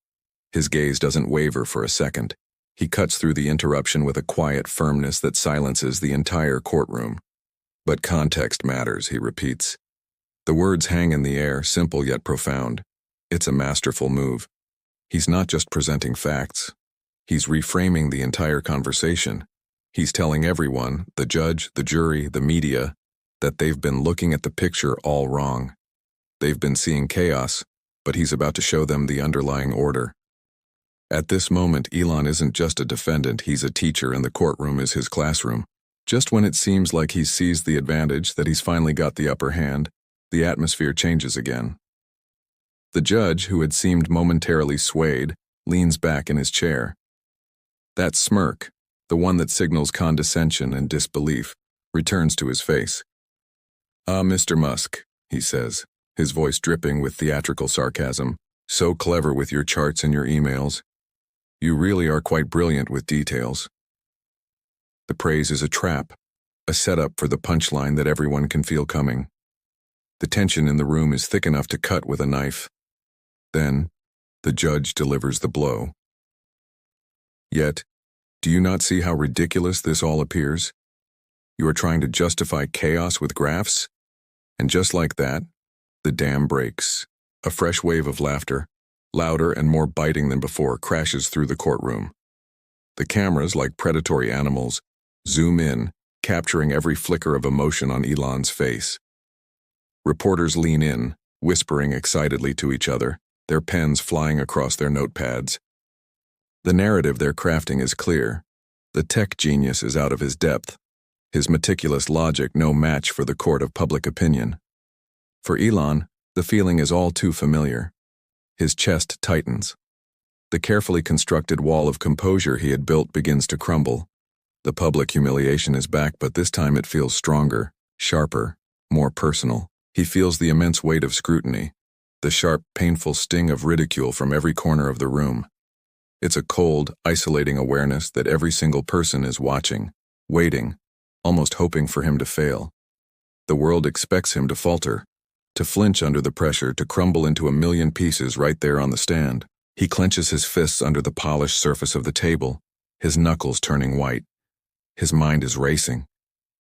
His gaze doesn't waver for a second. He cuts through the interruption with a quiet firmness that silences the entire courtroom. But context matters, he repeats. The words hang in the air, simple yet profound. It's a masterful move. He's not just presenting facts. He's reframing the entire conversation. He's telling everyone, the judge, the jury, the media, that they've been looking at the picture all wrong. They've been seeing chaos, but he's about to show them the underlying order. At this moment, Elon isn't just a defendant, he's a teacher, and the courtroom is his classroom. Just when it seems like he's seized the advantage, that he's finally got the upper hand, the atmosphere changes again. The judge, who had seemed momentarily swayed, leans back in his chair. That smirk, the one that signals condescension and disbelief, returns to his face. "Ah, Mr. Musk," he says, his voice dripping with theatrical sarcasm, "so clever with your charts and your emails. You really are quite brilliant with details." The praise is a trap, a setup for the punchline that everyone can feel coming. The tension in the room is thick enough to cut with a knife. Then, the judge delivers the blow. Yet, do you not see how ridiculous this all appears? You are trying to justify chaos with graphs? And just like that, the dam breaks. A fresh wave of laughter, louder and more biting than before, crashes through the courtroom. The cameras, like predatory animals, zoom in, capturing every flicker of emotion on Elon's face. Reporters lean in, whispering excitedly to each other, their pens flying across their notepads. The narrative they're crafting is clear. The tech genius is out of his depth, his meticulous logic no match for the court of public opinion. For Elon, the feeling is all too familiar. His chest tightens. The carefully constructed wall of composure he had built begins to crumble. The public humiliation is back, but this time it feels stronger, sharper, more personal. He feels the immense weight of scrutiny, the sharp, painful sting of ridicule from every corner of the room. It's a cold, isolating awareness that every single person is watching, waiting, almost hoping for him to fail. The world expects him to falter, to flinch under the pressure, to crumble into a million pieces right there on the stand. He clenches his fists under the polished surface of the table, his knuckles turning white. His mind is racing.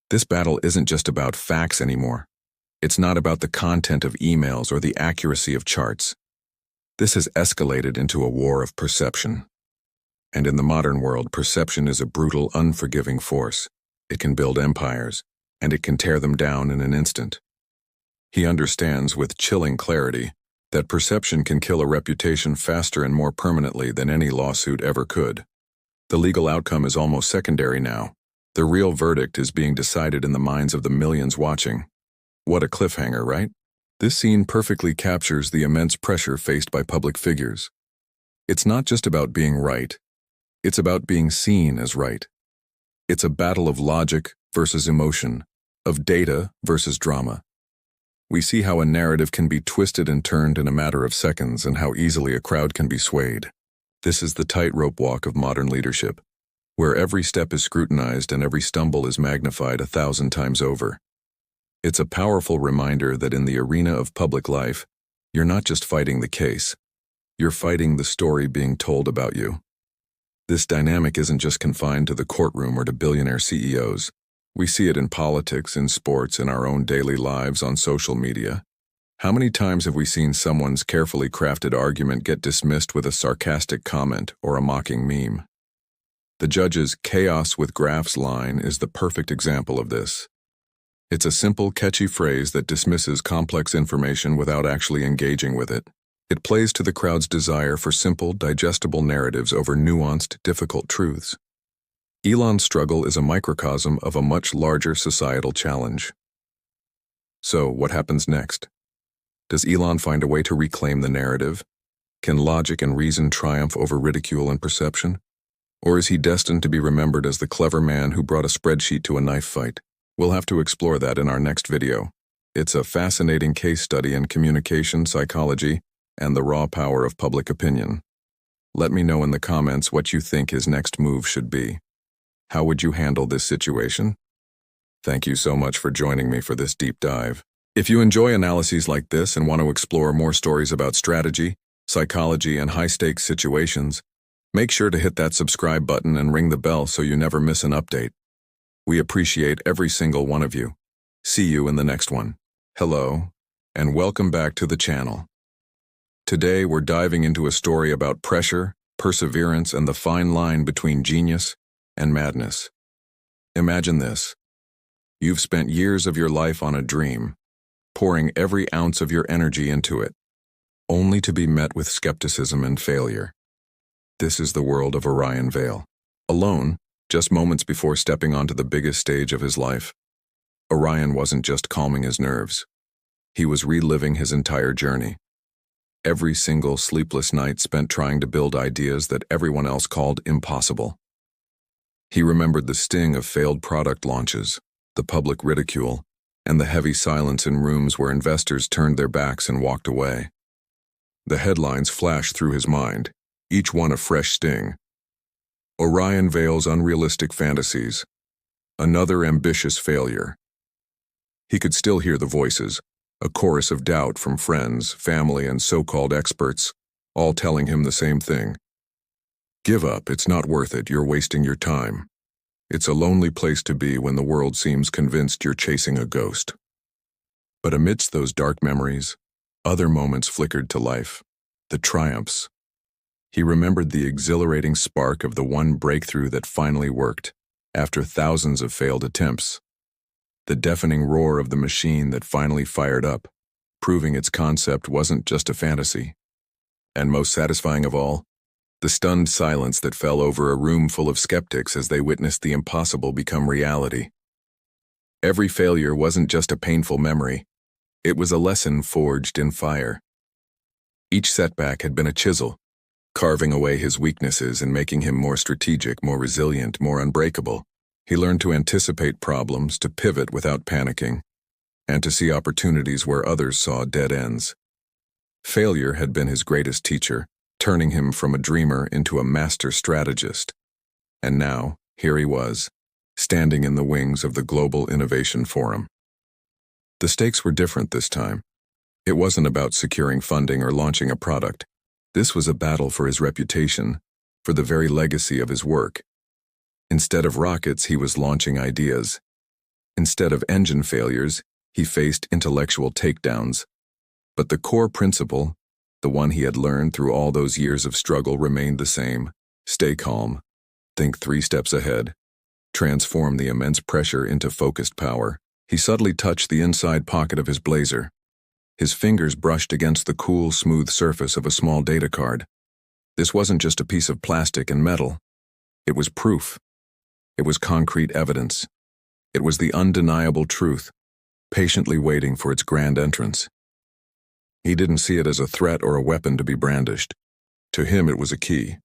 This battle isn't just about facts anymore. It's not about the content of emails or the accuracy of charts. This has escalated into a war of perception. And in the modern world, perception is a brutal, unforgiving force. It can build empires, and it can tear them down in an instant. He understands with chilling clarity that perception can kill a reputation faster and more permanently than any lawsuit ever could. The legal outcome is almost secondary now. The real verdict is being decided in the minds of the millions watching. What a cliffhanger, right? This scene perfectly captures the immense pressure faced by public figures. It's not just about being right. It's about being seen as right. It's a battle of logic versus emotion, of data versus drama. We see how a narrative can be twisted and turned in a matter of seconds, and how easily a crowd can be swayed. This is the tightrope walk of modern leadership, where every step is scrutinized and every stumble is magnified 1,000 times over. It's a powerful reminder that in the arena of public life, you're not just fighting the case. You're fighting the story being told about you. This dynamic isn't just confined to the courtroom or to billionaire CEOs. We see it in politics, in sports, in our own daily lives, on social media. How many times have we seen someone's carefully crafted argument get dismissed with a sarcastic comment or a mocking meme? The judge's "chaos with graphs" line is the perfect example of this. It's a simple, catchy phrase that dismisses complex information without actually engaging with it. It plays to the crowd's desire for simple, digestible narratives over nuanced, difficult truths. Elon's struggle is a microcosm of a much larger societal challenge. So, what happens next? Does Elon find a way to reclaim the narrative? Can logic and reason triumph over ridicule and perception? Or is he destined to be remembered as the clever man who brought a spreadsheet to a knife fight? We'll have to explore that in our next video. It's a fascinating case study in communication, psychology, and the raw power of public opinion. Let me know in the comments what you think his next move should be. How would you handle this situation? Thank you so much for joining me for this deep dive. If you enjoy analyses like this and want to explore more stories about strategy, psychology, and high-stakes situations, make sure to hit that subscribe button and ring the bell so you never miss an update. We appreciate every single one of you. See you in the next one. Hello, and welcome back to the channel. Today we're diving into a story about pressure, perseverance, and the fine line between genius and madness. Imagine this. You've spent years of your life on a dream, pouring every ounce of your energy into it, only to be met with skepticism and failure. This is the world of Orion Vale. Alone, just moments before stepping onto the biggest stage of his life, Orion wasn't just calming his nerves. He was reliving his entire journey. Every single sleepless night spent trying to build ideas that everyone else called impossible. He remembered the sting of failed product launches, the public ridicule, and the heavy silence in rooms where investors turned their backs and walked away. The headlines flashed through his mind, each one a fresh sting. Orion Vale's unrealistic fantasies. Another ambitious failure. He could still hear the voices, a chorus of doubt from friends, family, and so-called experts, all telling him the same thing. Give up, it's not worth it, you're wasting your time. It's a lonely place to be when the world seems convinced you're chasing a ghost. But amidst those dark memories, other moments flickered to life. The triumphs. He remembered the exhilarating spark of the one breakthrough that finally worked, after thousands of failed attempts. The deafening roar of the machine that finally fired up, proving its concept wasn't just a fantasy. And most satisfying of all, the stunned silence that fell over a room full of skeptics as they witnessed the impossible become reality. Every failure wasn't just a painful memory, it was a lesson forged in fire. Each setback had been a chisel, carving away his weaknesses and making him more strategic, more resilient, more unbreakable. He learned to anticipate problems, to pivot without panicking, and to see opportunities where others saw dead ends. Failure had been his greatest teacher, turning him from a dreamer into a master strategist. And now, here he was, standing in the wings of the Global Innovation Forum. The stakes were different this time. It wasn't about securing funding or launching a product. This was a battle for his reputation, for the very legacy of his work. Instead of rockets, he was launching ideas. Instead of engine failures, he faced intellectual takedowns. But the core principle, the one he had learned through all those years of struggle, remained the same. Stay calm. Think 3 steps ahead. Transform the immense pressure into focused power. He subtly touched the inside pocket of his blazer. His fingers brushed against the cool, smooth surface of a small data card. This wasn't just a piece of plastic and metal. It was proof. It was concrete evidence. It was the undeniable truth, patiently waiting for its grand entrance. He didn't see it as a threat or a weapon to be brandished. To him it was a key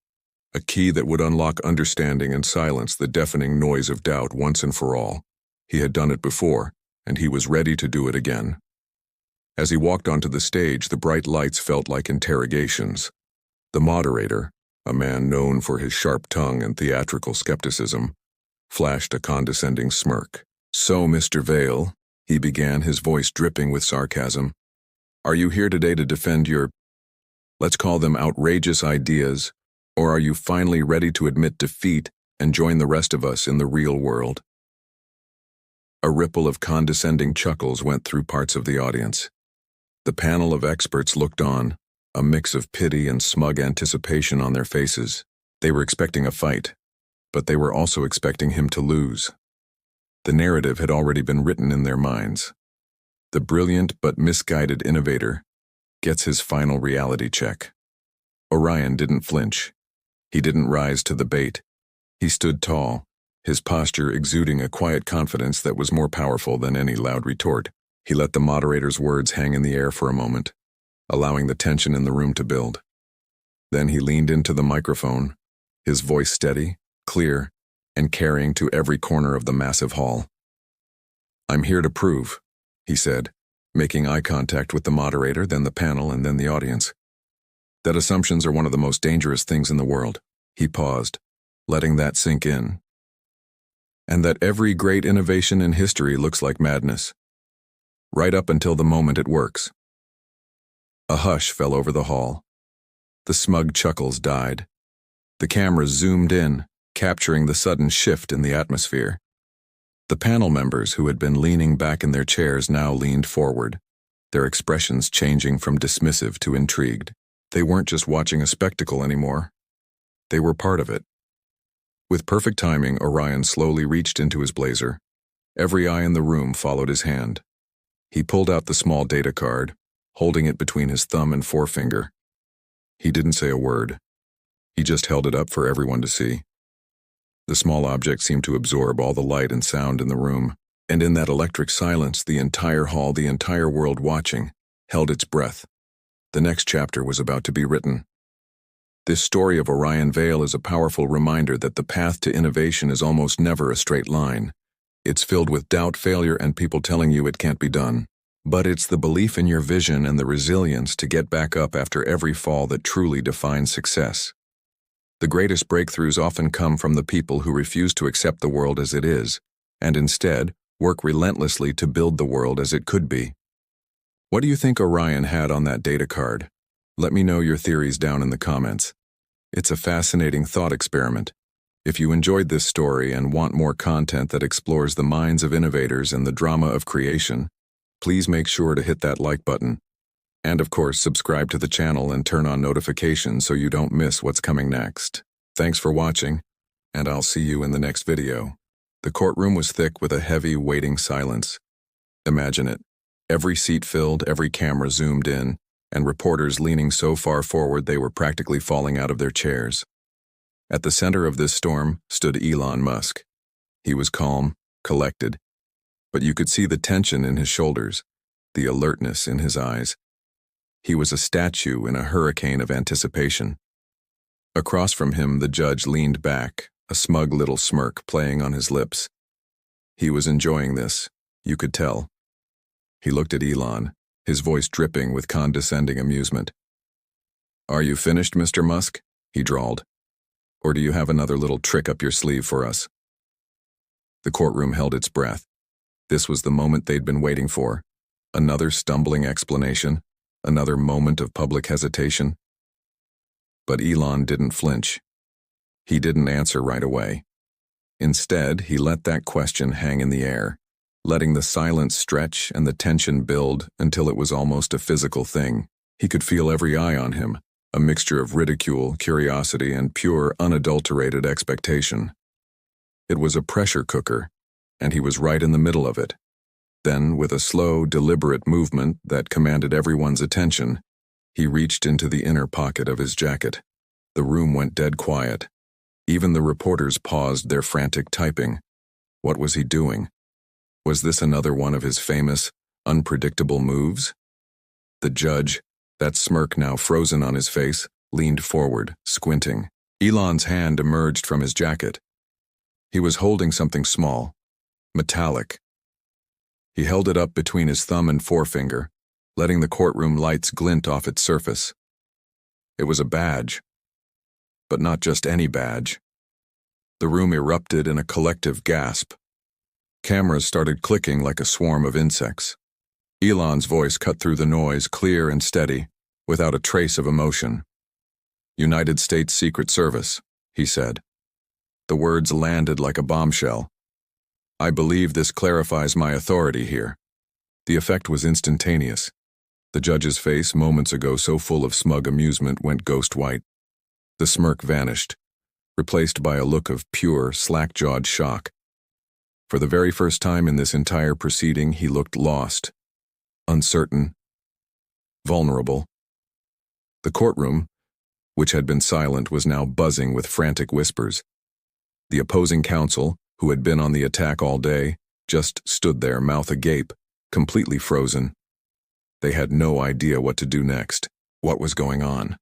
that would unlock understanding and silence the deafening noise of doubt once and for all. He had done it before, and he was ready to do it again. As he walked onto the stage, the bright lights felt like interrogations. The moderator, a man known for his sharp tongue and theatrical skepticism, flashed a condescending smirk. "So, Mr. Vale," he began, his voice dripping with sarcasm, "are you here today to defend your, let's call them outrageous ideas, or are you finally ready to admit defeat and join the rest of us in the real world?" A ripple of condescending chuckles went through parts of the audience. The panel of experts looked on, a mix of pity and smug anticipation on their faces. They were expecting a fight, but they were also expecting him to lose. The narrative had already been written in their minds. The brilliant but misguided innovator gets his final reality check. Orion didn't flinch. He didn't rise to the bait. He stood tall, his posture exuding a quiet confidence that was more powerful than any loud retort. He let the moderator's words hang in the air for a moment, allowing the tension in the room to build. Then he leaned into the microphone, his voice steady, clear, and carrying to every corner of the massive hall. "I'm here to prove," he said, making eye contact with the moderator, then the panel, and then the audience, "that assumptions are one of the most dangerous things in the world." He paused, letting that sink in. "And that every great innovation in history looks like madness, right up until the moment it works." A hush fell over the hall. The smug chuckles died. The cameras zoomed in, capturing the sudden shift in the atmosphere. The panel members who had been leaning back in their chairs now leaned forward, their expressions changing from dismissive to intrigued. They weren't just watching a spectacle anymore. They were part of it. With perfect timing, Orion slowly reached into his blazer. Every eye in the room followed his hand. He pulled out the small data card, holding it between his thumb and forefinger. He didn't say a word. He just held it up for everyone to see. The small object seemed to absorb all the light and sound in the room, and in that electric silence, the entire hall, the entire world watching, held its breath. The next chapter was about to be written. This story of Orion Vale is a powerful reminder that the path to innovation is almost never a straight line. It's filled with doubt, failure, and people telling you it can't be done. But it's the belief in your vision and the resilience to get back up after every fall that truly defines success. The greatest breakthroughs often come from the people who refuse to accept the world as it is, and instead work relentlessly to build the world as it could be. What do you think Orion had on that data card? Let me know your theories down in the comments. It's a fascinating thought experiment. If you enjoyed this story and want more content that explores the minds of innovators and the drama of creation, please make sure to hit that like button. And of course, subscribe to the channel and turn on notifications so you don't miss what's coming next. Thanks for watching, and I'll see you in the next video. The courtroom was thick with a heavy, waiting silence. Imagine it. Every seat filled, every camera zoomed in, and reporters leaning so far forward they were practically falling out of their chairs. At the center of this storm stood Elon Musk. He was calm, collected, but you could see the tension in his shoulders, the alertness in his eyes. He was a statue in a hurricane of anticipation. Across from him, the judge leaned back, a smug little smirk playing on his lips. He was enjoying this, you could tell. He looked at Elon, his voice dripping with condescending amusement. "Are you finished, Mr. Musk?" he drawled. "Or do you have another little trick up your sleeve for us?" The courtroom held its breath. This was the moment they'd been waiting for. Another stumbling explanation. Another moment of public hesitation. But Elon didn't flinch. He didn't answer right away. Instead, he let that question hang in the air, letting the silence stretch and the tension build until it was almost a physical thing. He could feel every eye on him, a mixture of ridicule, curiosity, and pure, unadulterated expectation. It was a pressure cooker, and he was right in the middle of it. Then, with a slow, deliberate movement that commanded everyone's attention, he reached into the inner pocket of his jacket. The room went dead quiet. Even the reporters paused their frantic typing. What was he doing? Was this another one of his famous, unpredictable moves? The judge, that smirk now frozen on his face, leaned forward, squinting. Elon's hand emerged from his jacket. He was holding something small, metallic. He held it up between his thumb and forefinger, letting the courtroom lights glint off its surface. It was a badge. But not just any badge. The room erupted in a collective gasp. Cameras started clicking like a swarm of insects. Elon's voice cut through the noise, clear and steady, without a trace of emotion. "United States Secret Service," he said. The words landed like a bombshell. "I believe this clarifies my authority here." The effect was instantaneous. The judge's face, moments ago so full of smug amusement, went ghost white. The smirk vanished, replaced by a look of pure, slack-jawed shock. For the very first time in this entire proceeding, he looked lost, uncertain, vulnerable. The courtroom, which had been silent, was now buzzing with frantic whispers. The opposing counsel, who had been on the attack all day, just stood there, mouth agape, completely frozen. They had no idea what to do next. What was going on?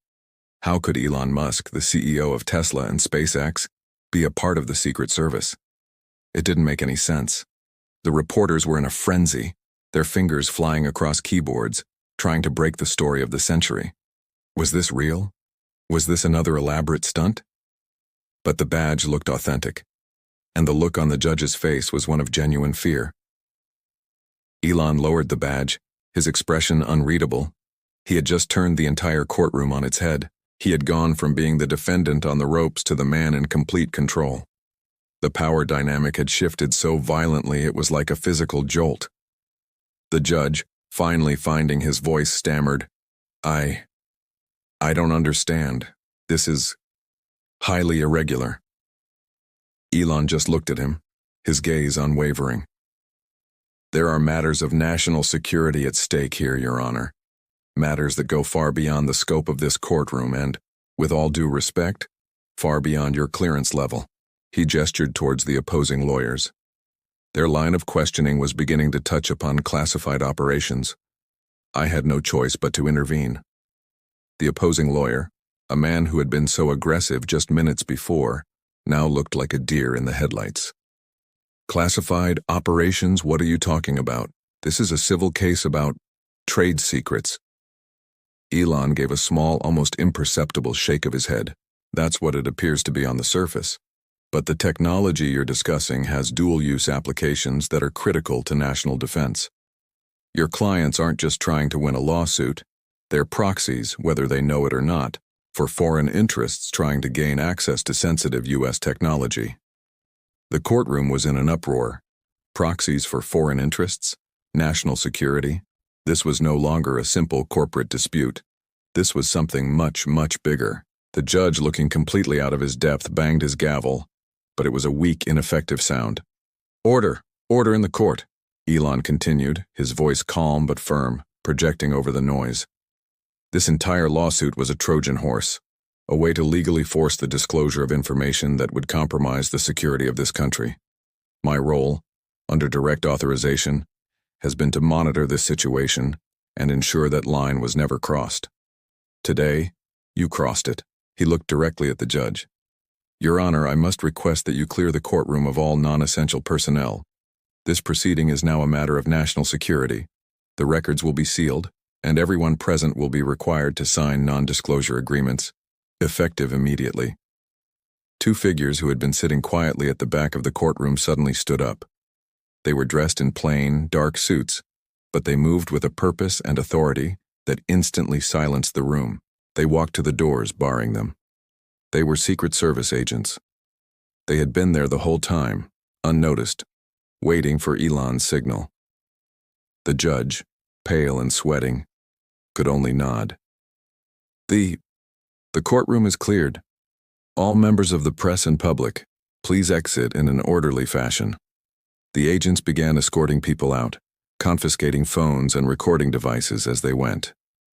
How could Elon Musk, the CEO of Tesla and SpaceX, be a part of the Secret Service? It didn't make any sense. The reporters were in a frenzy, their fingers flying across keyboards, trying to break the story of the century. Was this real? Was this another elaborate stunt? But the badge looked authentic, and the look on the judge's face was one of genuine fear. Elon lowered the badge, his expression unreadable. He had just turned the entire courtroom on its head. He had gone from being the defendant on the ropes to the man in complete control. The power dynamic had shifted so violently it was like a physical jolt. The judge, finally finding his voice, stammered, I don't understand. This is highly irregular." Elon just looked at him, his gaze unwavering. "There are matters of national security at stake here, Your Honor. Matters that go far beyond the scope of this courtroom and, with all due respect, far beyond your clearance level." He gestured towards the opposing lawyers. Their line of questioning was beginning to touch upon classified operations. I had no choice but to intervene. The opposing lawyer, a man who had been so aggressive just minutes before, now looked like a deer in the headlights. "Classified operations? What are you talking about? This is a civil case about trade secrets." Elon gave a small, almost imperceptible shake of his head. "That's what it appears to be on the surface. But the technology you're discussing has dual-use applications that are critical to national defense. Your clients aren't just trying to win a lawsuit. They're proxies, whether they know it or not, for foreign interests trying to gain access to sensitive U.S. technology." The courtroom was in an uproar. Proxies for foreign interests? National security? This was no longer a simple corporate dispute. This was something much, much bigger. The judge, looking completely out of his depth, banged his gavel, but it was a weak, ineffective sound. "Order! Order in the court!" Elon continued, his voice calm but firm, projecting over the noise. This entire lawsuit was a Trojan horse, a way to legally force the disclosure of information that would compromise the security of this country. My role, under direct authorization, has been to monitor this situation and ensure that line was never crossed. Today, you crossed it. He looked directly at the judge. "Your Honor, I must request that you clear the courtroom of all non-essential personnel. This proceeding is now a matter of national security. The records will be sealed, and everyone present will be required to sign non-disclosure agreements, effective immediately." Two figures who had been sitting quietly at the back of the courtroom suddenly stood up. They were dressed in plain, dark suits, but they moved with a purpose and authority that instantly silenced the room. They walked to the doors, barring them. They were Secret Service agents. They had been there the whole time, unnoticed, waiting for Elon's signal. The judge, pale and sweating, could only nod. The courtroom is cleared. All members of the press and public, please exit in an orderly fashion." The agents began escorting people out, confiscating phones and recording devices as they went.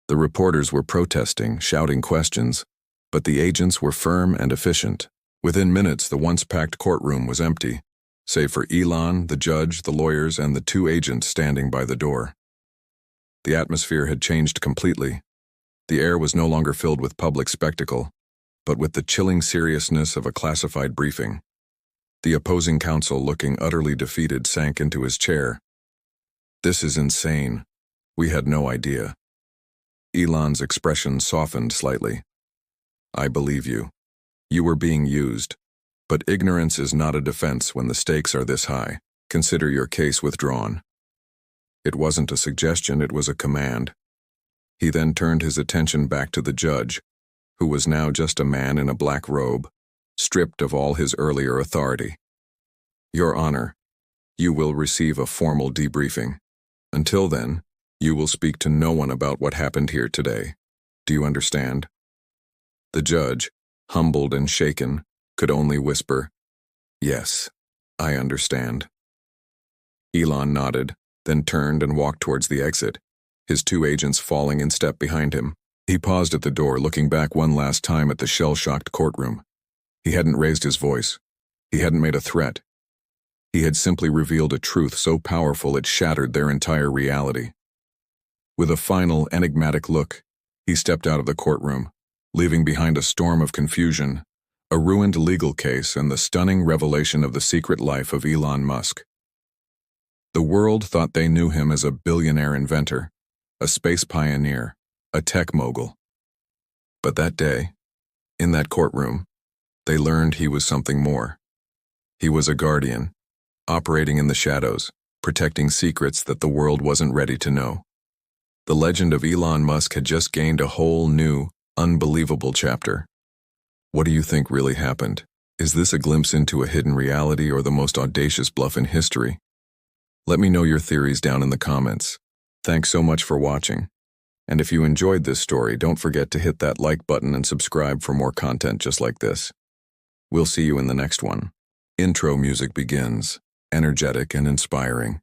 The reporters were protesting, shouting questions, but the agents were firm and efficient. Within minutes, the once-packed courtroom was empty, save for Elon, the judge, the lawyers, and the two agents standing by the door. The atmosphere had changed completely. The air was no longer filled with public spectacle, but with the chilling seriousness of a classified briefing. The opposing counsel, looking utterly defeated, sank into his chair. "This is insane. We had no idea." Elon's expression softened slightly. "I believe you. You were being used. But ignorance is not a defense when the stakes are this high. Consider your case withdrawn." It wasn't a suggestion, it was a command. He then turned his attention back to the judge, who was now just a man in a black robe, stripped of all his earlier authority. "Your Honor, you will receive a formal debriefing. Until then, you will speak to no one about what happened here today. Do you understand?" The judge, humbled and shaken, could only whisper, "Yes, I understand." Elon nodded, then turned and walked towards the exit, his two agents falling in step behind him. He paused at the door, looking back one last time at the shell-shocked courtroom. He hadn't raised his voice. He hadn't made a threat. He had simply revealed a truth so powerful it shattered their entire reality. With a final, enigmatic look, he stepped out of the courtroom, leaving behind a storm of confusion, a ruined legal case, and the stunning revelation of the secret life of Elon Musk. The world thought they knew him as a billionaire inventor, a space pioneer, a tech mogul. But that day, in that courtroom, they learned he was something more. He was a guardian, operating in the shadows, protecting secrets that the world wasn't ready to know. The legend of Elon Musk had just gained a whole new, unbelievable chapter. What do you think really happened? Is this a glimpse into a hidden reality or the most audacious bluff in history? Let me know your theories down in the comments. Thanks so much for watching. And if you enjoyed this story, don't forget to hit that like button and subscribe for more content just like this. We'll see you in the next one. Intro music begins, energetic and inspiring.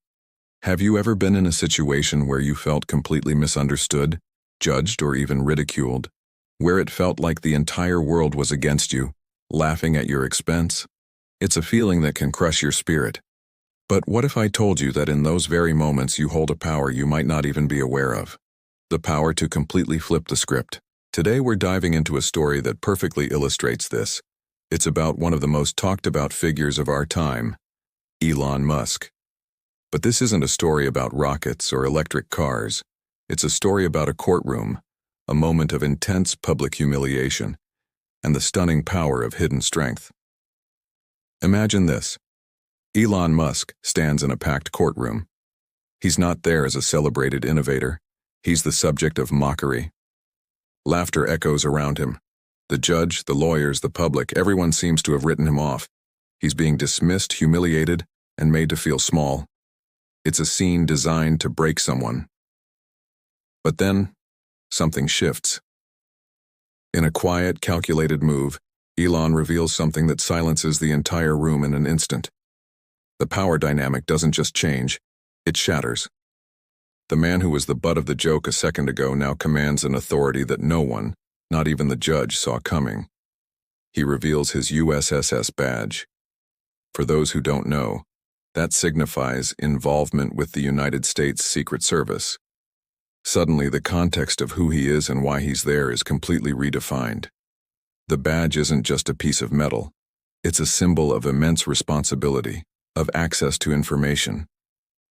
Have you ever been in a situation where you felt completely misunderstood, judged, or even ridiculed? Where it felt like the entire world was against you, laughing at your expense? It's a feeling that can crush your spirit. But what if I told you that in those very moments you hold a power you might not even be aware of? The power to completely flip the script. Today we're diving into a story that perfectly illustrates this. It's about one of the most talked about figures of our time, Elon Musk. But this isn't a story about rockets or electric cars. It's a story about a courtroom, a moment of intense public humiliation, and the stunning power of hidden strength. Imagine this. Elon Musk stands in a packed courtroom. He's not there as a celebrated innovator. He's the subject of mockery. Laughter echoes around him. The judge, the lawyers, the public, everyone seems to have written him off. He's being dismissed, humiliated, and made to feel small. It's a scene designed to break someone. But then, something shifts. In a quiet, calculated move, Elon reveals something that silences the entire room in an instant. The power dynamic doesn't just change, it shatters. The man who was the butt of the joke a second ago now commands an authority that no one, not even the judge, saw coming. He reveals his USSS badge. For those who don't know, that signifies involvement with the United States Secret Service. Suddenly, the context of who he is and why he's there is completely redefined. The badge isn't just a piece of metal. It's a symbol of immense responsibility, of access to information,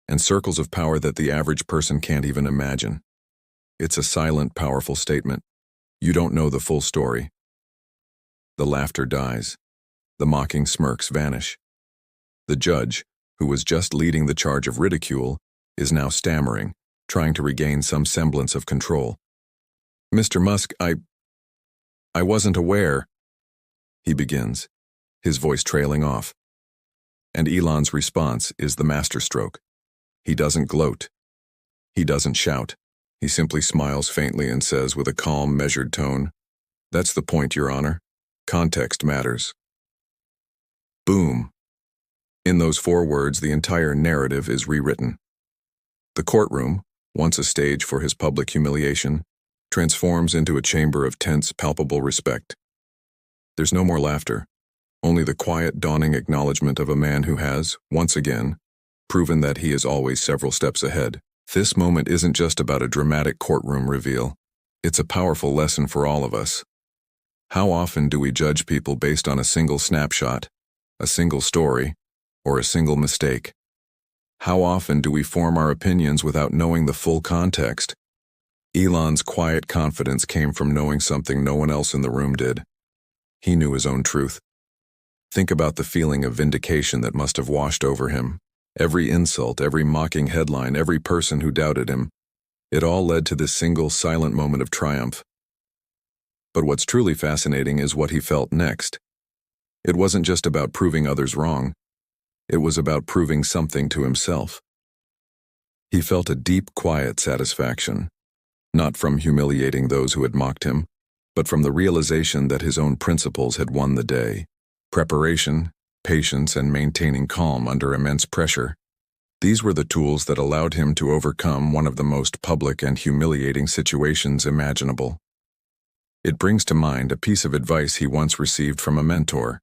and circles of power that the average person can't even imagine. It's a silent, powerful statement. You don't know the full story. The laughter dies. The mocking smirks vanish. The judge, who was just leading the charge of ridicule, is now stammering, trying to regain some semblance of control. "Mr. Musk, I wasn't aware," he begins, his voice trailing off. And Elon's response is the masterstroke. He doesn't gloat. He doesn't shout. He simply smiles faintly and says with a calm, measured tone, "That's the point, Your Honor. Context matters." Boom. In those 4 words, the entire narrative is rewritten. The courtroom, once a stage for his public humiliation, transforms into a chamber of tense, palpable respect. There's no more laughter, only the quiet, dawning acknowledgement of a man who has, once again, proven that he is always several steps ahead. This moment isn't just about a dramatic courtroom reveal. It's a powerful lesson for all of us. How often do we judge people based on a single snapshot, a single story, or a single mistake? How often do we form our opinions without knowing the full context? Elon's quiet confidence came from knowing something no one else in the room did. He knew his own truth. Think about the feeling of vindication that must have washed over him. Every insult, every mocking headline, every person who doubted him, it all led to this single silent moment of triumph. But what's truly fascinating is what he felt next. It wasn't just about proving others wrong. It was about proving something to himself. He felt a deep, quiet satisfaction, not from humiliating those who had mocked him, but from the realization that his own principles had won the day. Preparation, patience, and maintaining calm under immense pressure. These were the tools that allowed him to overcome one of the most public and humiliating situations imaginable. It brings to mind a piece of advice he once received from a mentor.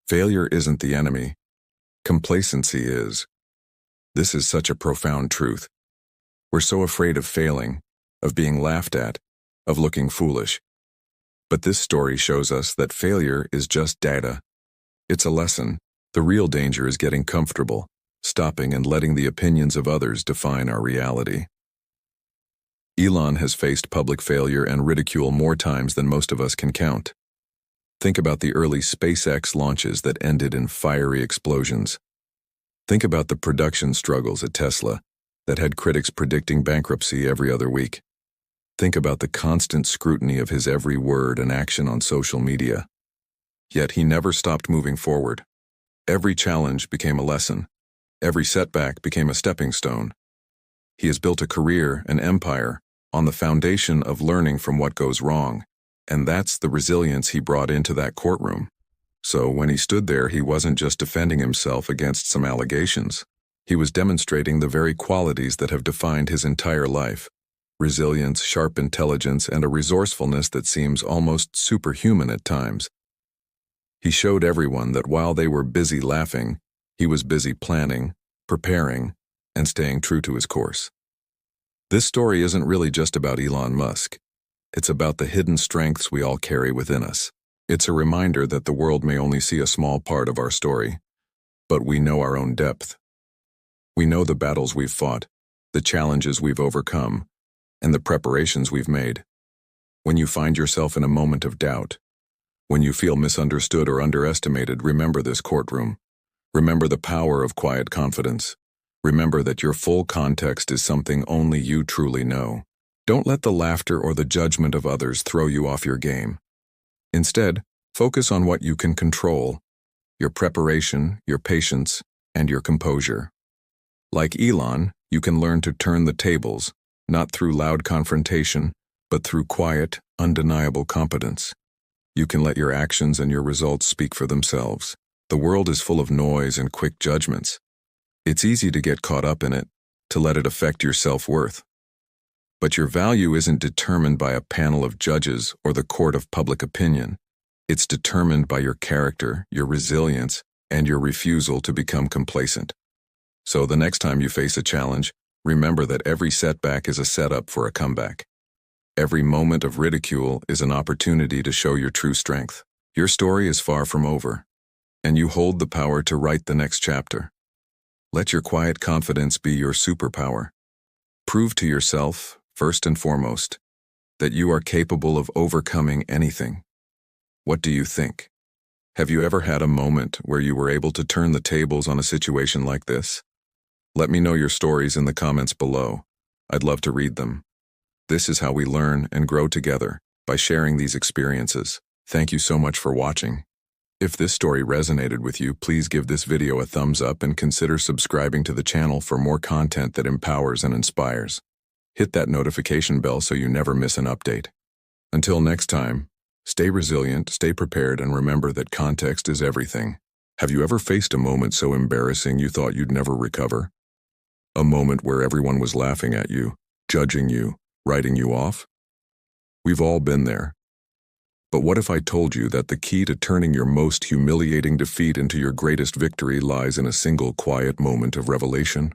Failure isn't the enemy. Complacency is. This is such a profound truth. We're so afraid of failing, of being laughed at, of looking foolish. But this story shows us that failure is just data. It's a lesson. The real danger is getting comfortable, stopping and letting the opinions of others define our reality. Elon has faced public failure and ridicule more times than most of us can count. Think about the early SpaceX launches that ended in fiery explosions. Think about the production struggles at Tesla that had critics predicting bankruptcy every other week. Think about the constant scrutiny of his every word and action on social media. Yet he never stopped moving forward. Every challenge became a lesson. Every setback became a stepping stone. He has built a career, an empire, on the foundation of learning from what goes wrong, and that's the resilience he brought into that courtroom. So when he stood there, he wasn't just defending himself against some allegations. He was demonstrating the very qualities that have defined his entire life: resilience, sharp intelligence, and a resourcefulness that seems almost superhuman at times. He showed everyone that while they were busy laughing, he was busy planning, preparing, and staying true to his course. This story isn't really just about Elon Musk. It's about the hidden strengths we all carry within us. It's a reminder that the world may only see a small part of our story, but we know our own depth. We know the battles we've fought, the challenges we've overcome, and the preparations we've made. When you find yourself in a moment of doubt, when you feel misunderstood or underestimated, remember this courtroom. Remember the power of quiet confidence. Remember that your full context is something only you truly know. Don't let the laughter or the judgment of others throw you off your game. Instead, focus on what you can control: your preparation, your patience, and your composure. Like Elon, you can learn to turn the tables, not through loud confrontation, but through quiet, undeniable competence. You can let your actions and your results speak for themselves. The world is full of noise and quick judgments. It's easy to get caught up in it, to let it affect your self-worth. But your value isn't determined by a panel of judges or the court of public opinion. It's determined by your character, your resilience, and your refusal to become complacent. So the next time you face a challenge, remember that every setback is a setup for a comeback. Every moment of ridicule is an opportunity to show your true strength. Your story is far from over, and you hold the power to write the next chapter. Let your quiet confidence be your superpower. Prove to yourself, first and foremost, that you are capable of overcoming anything. What do you think? Have you ever had a moment where you were able to turn the tables on a situation like this? Let me know your stories in the comments below. I'd love to read them. This is how we learn and grow together, by sharing these experiences. Thank you so much for watching. If this story resonated with you, please give this video a thumbs up and consider subscribing to the channel for more content that empowers and inspires. Hit that notification bell so you never miss an update. Until next time, stay resilient, stay prepared, and remember that context is everything. Have you ever faced a moment so embarrassing you thought you'd never recover? A moment where everyone was laughing at you, judging you, writing you off? We've all been there. But what if I told you that the key to turning your most humiliating defeat into your greatest victory lies in a single quiet moment of revelation?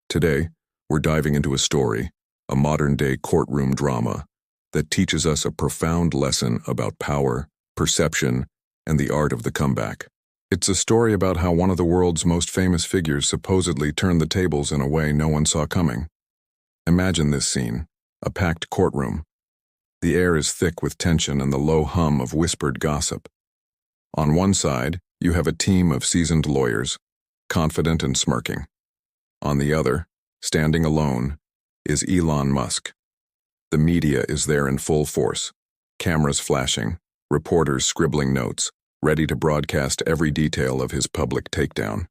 Today, we're diving into a story, a modern-day courtroom drama, that teaches us a profound lesson about power, perception, and the art of the comeback. It's a story about how one of the world's most famous figures supposedly turned the tables in a way no one saw coming. Imagine this scene, a packed courtroom. The air is thick with tension and the low hum of whispered gossip. On one side, you have a team of seasoned lawyers, confident and smirking. On the other, standing alone, is Elon Musk. The media is there in full force, cameras flashing, reporters scribbling notes, ready to broadcast every detail of his public takedown.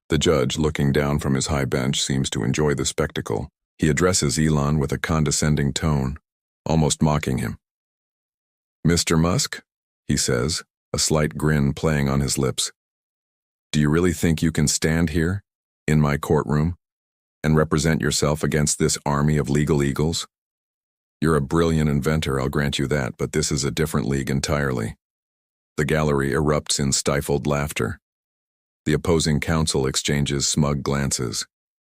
The judge, looking down from his high bench, seems to enjoy the spectacle. He addresses Elon with a condescending tone, almost mocking him. "Mr. Musk," he says, a slight grin playing on his lips, "do you really think you can stand here, in my courtroom, and represent yourself against this army of legal eagles? You're a brilliant inventor, I'll grant you that, but this is a different league entirely." The gallery erupts in stifled laughter. The opposing counsel exchanges smug glances.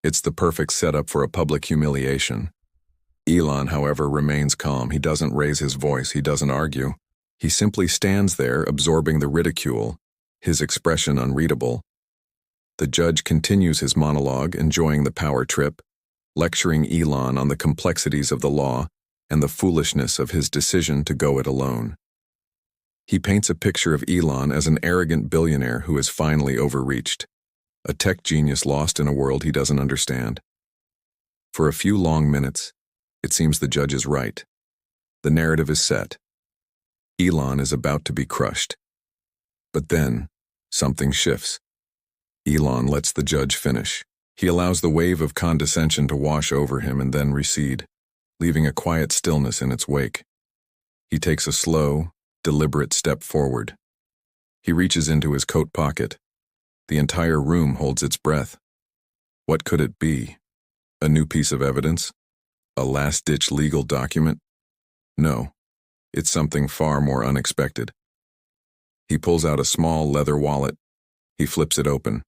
It's the perfect setup for a public humiliation. Elon, however, remains calm. He doesn't raise his voice. He doesn't argue. He simply stands there, absorbing the ridicule, his expression unreadable. The judge continues his monologue, enjoying the power trip, lecturing Elon on the complexities of the law and the foolishness of his decision to go it alone. He paints a picture of Elon as an arrogant billionaire who is finally overreached, a tech genius lost in a world he doesn't understand. For a few long minutes, it seems the judge is right. The narrative is set. Elon is about to be crushed. But then, something shifts. Elon lets the judge finish. He allows the wave of condescension to wash over him and then recede, leaving a quiet stillness in its wake. He takes a slow, deliberate step forward. He reaches into his coat pocket. The entire room holds its breath. What could it be? A new piece of evidence? A last-ditch legal document? No, it's something far more unexpected. He pulls out a small leather wallet. He flips it open.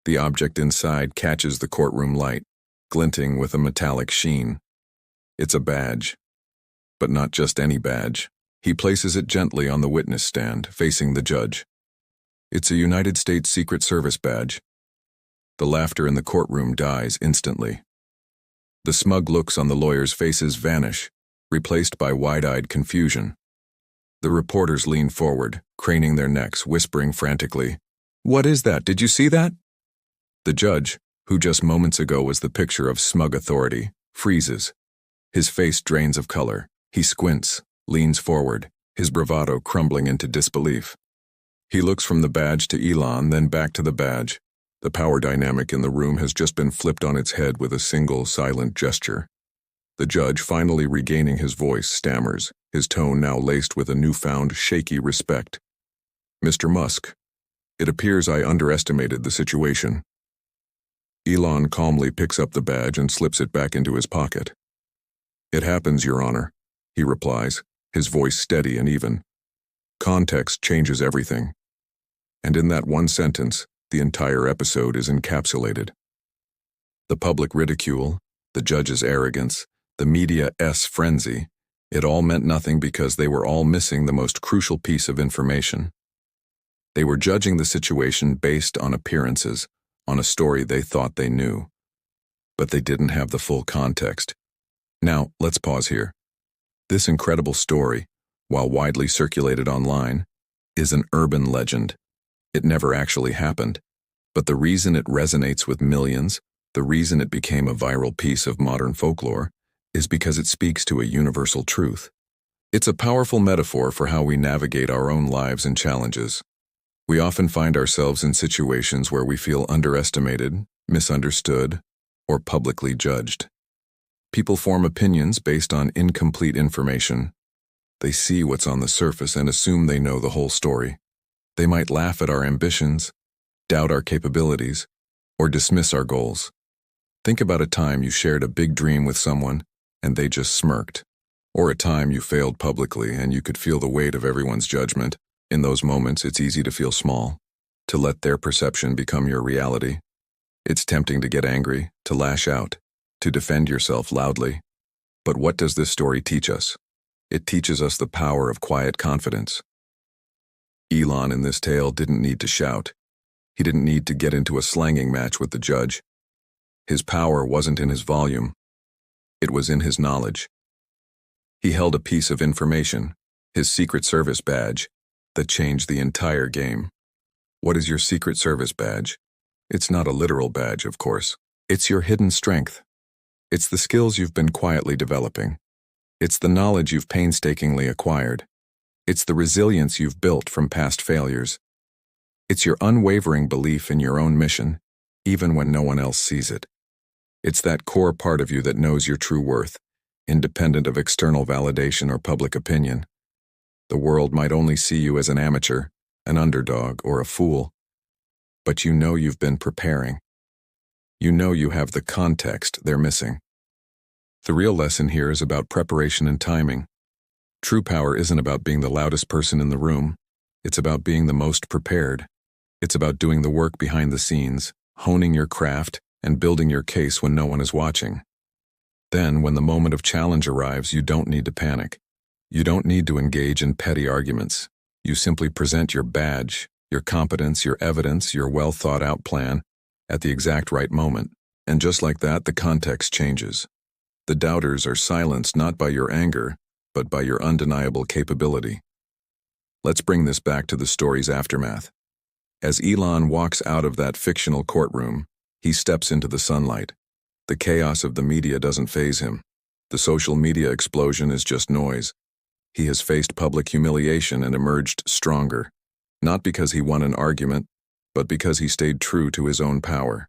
The object inside catches the courtroom light, glinting with a metallic sheen. It's a badge. But not just any badge. He places it gently on the witness stand, facing the judge. It's a United States Secret Service badge. The laughter in the courtroom dies instantly. The smug looks on the lawyers' faces vanish, replaced by wide-eyed confusion. The reporters lean forward, craning their necks, whispering frantically, "What is that? Did you see that?" The judge, who just moments ago was the picture of smug authority, freezes. His face drains of color. He squints, leans forward, his bravado crumbling into disbelief. He looks from the badge to Elon, then back to the badge. The power dynamic in the room has just been flipped on its head with a single, silent gesture. The judge, finally regaining his voice, stammers, his tone now laced with a newfound, shaky respect. "Mr. Musk, it appears I underestimated the situation." Elon calmly picks up the badge and slips it back into his pocket. "It happens, Your Honor," he replies, his voice steady and even. "Context changes everything." And in that one sentence, the entire episode is encapsulated. The public ridicule, the judge's arrogance, the media's frenzy, it all meant nothing because they were all missing the most crucial piece of information. They were judging the situation based on appearances, on a story they thought they knew. But they didn't have the full context. Now, let's pause here. This incredible story, while widely circulated online, is an urban legend. It never actually happened. But the reason it resonates with millions, the reason it became a viral piece of modern folklore, is because it speaks to a universal truth. It's a powerful metaphor for how we navigate our own lives and challenges. We often find ourselves in situations where we feel underestimated, misunderstood, or publicly judged. People form opinions based on incomplete information. They see what's on the surface and assume they know the whole story. They might laugh at our ambitions, doubt our capabilities, or dismiss our goals. Think about a time you shared a big dream with someone and they just smirked, or a time you failed publicly and you could feel the weight of everyone's judgment. In those moments, it's easy to feel small, to let their perception become your reality. It's tempting to get angry, to lash out, to defend yourself loudly. But what does this story teach us? It teaches us the power of quiet confidence. Elon in this tale didn't need to shout. He didn't need to get into a slanging match with the judge. His power wasn't in his volume. It was in his knowledge. He held a piece of information, his Secret Service badge, that changed the entire game. What is your Secret Service badge? It's not a literal badge, of course. It's your hidden strength. It's the skills you've been quietly developing. It's the knowledge you've painstakingly acquired. It's the resilience you've built from past failures. It's your unwavering belief in your own mission, even when no one else sees it. It's that core part of you that knows your true worth, independent of external validation or public opinion. The world might only see you as an amateur, an underdog, or a fool, but you know you've been preparing. You know you have the context they're missing. The real lesson here is about preparation and timing. True power isn't about being the loudest person in the room. It's about being the most prepared. It's about doing the work behind the scenes, honing your craft, and building your case when no one is watching. Then, when the moment of challenge arrives, you don't need to panic. You don't need to engage in petty arguments. You simply present your badge, your competence, your evidence, your well-thought-out plan at the exact right moment. And just like that, the context changes. The doubters are silenced not by your anger, but by your undeniable capability. Let's bring this back to the story's aftermath. As Elon walks out of that fictional courtroom, he steps into the sunlight. The chaos of the media doesn't faze him. The social media explosion is just noise. He has faced public humiliation and emerged stronger, not because he won an argument, but because he stayed true to his own power.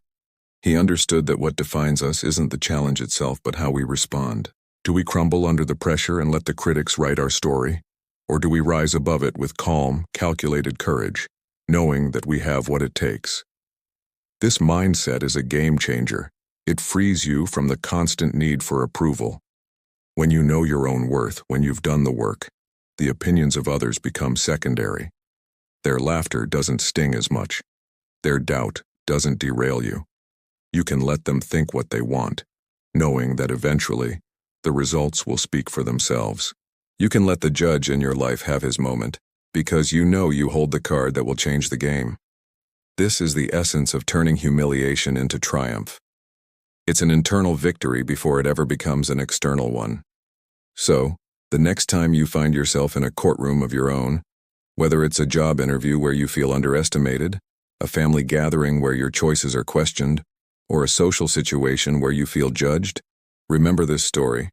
He understood that what defines us isn't the challenge itself, but how we respond. Do we crumble under the pressure and let the critics write our story? Or do we rise above it with calm, calculated courage, knowing that we have what it takes? This mindset is a game changer. It frees you from the constant need for approval. When you know your own worth, when you've done the work, the opinions of others become secondary. Their laughter doesn't sting as much. Their doubt doesn't derail you. You can let them think what they want, knowing that eventually, the results will speak for themselves. You can let the judge in your life have his moment, because you know you hold the card that will change the game. This is the essence of turning humiliation into triumph. It's an internal victory before it ever becomes an external one. So, the next time you find yourself in a courtroom of your own, whether it's a job interview where you feel underestimated, a family gathering where your choices are questioned, or a social situation where you feel judged, remember this story.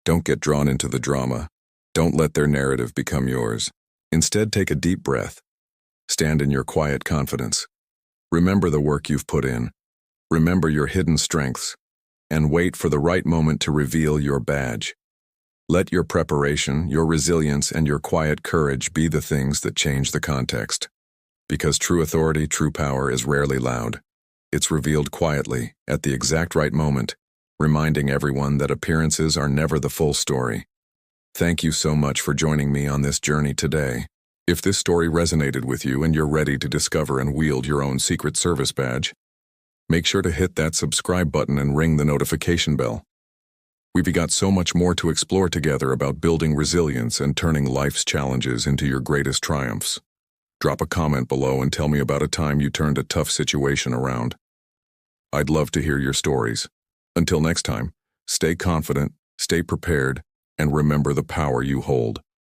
Don't get drawn into the drama. Don't let their narrative become yours. Instead, take a deep breath. Stand in your quiet confidence. Remember the work you've put in. Remember your hidden strengths. And wait for the right moment to reveal your badge. Let your preparation, your resilience, and your quiet courage be the things that change the context. Because true authority, true power is rarely loud. It's revealed quietly, at the exact right moment, reminding everyone that appearances are never the full story. Thank you so much for joining me on this journey today. If this story resonated with you and you're ready to discover and wield your own Secret Service badge, make sure to hit that subscribe button and ring the notification bell. We've got so much more to explore together about building resilience and turning life's challenges into your greatest triumphs. Drop a comment below and tell me about a time you turned a tough situation around. I'd love to hear your stories. Until next time, stay confident, stay prepared, and remember the power you hold.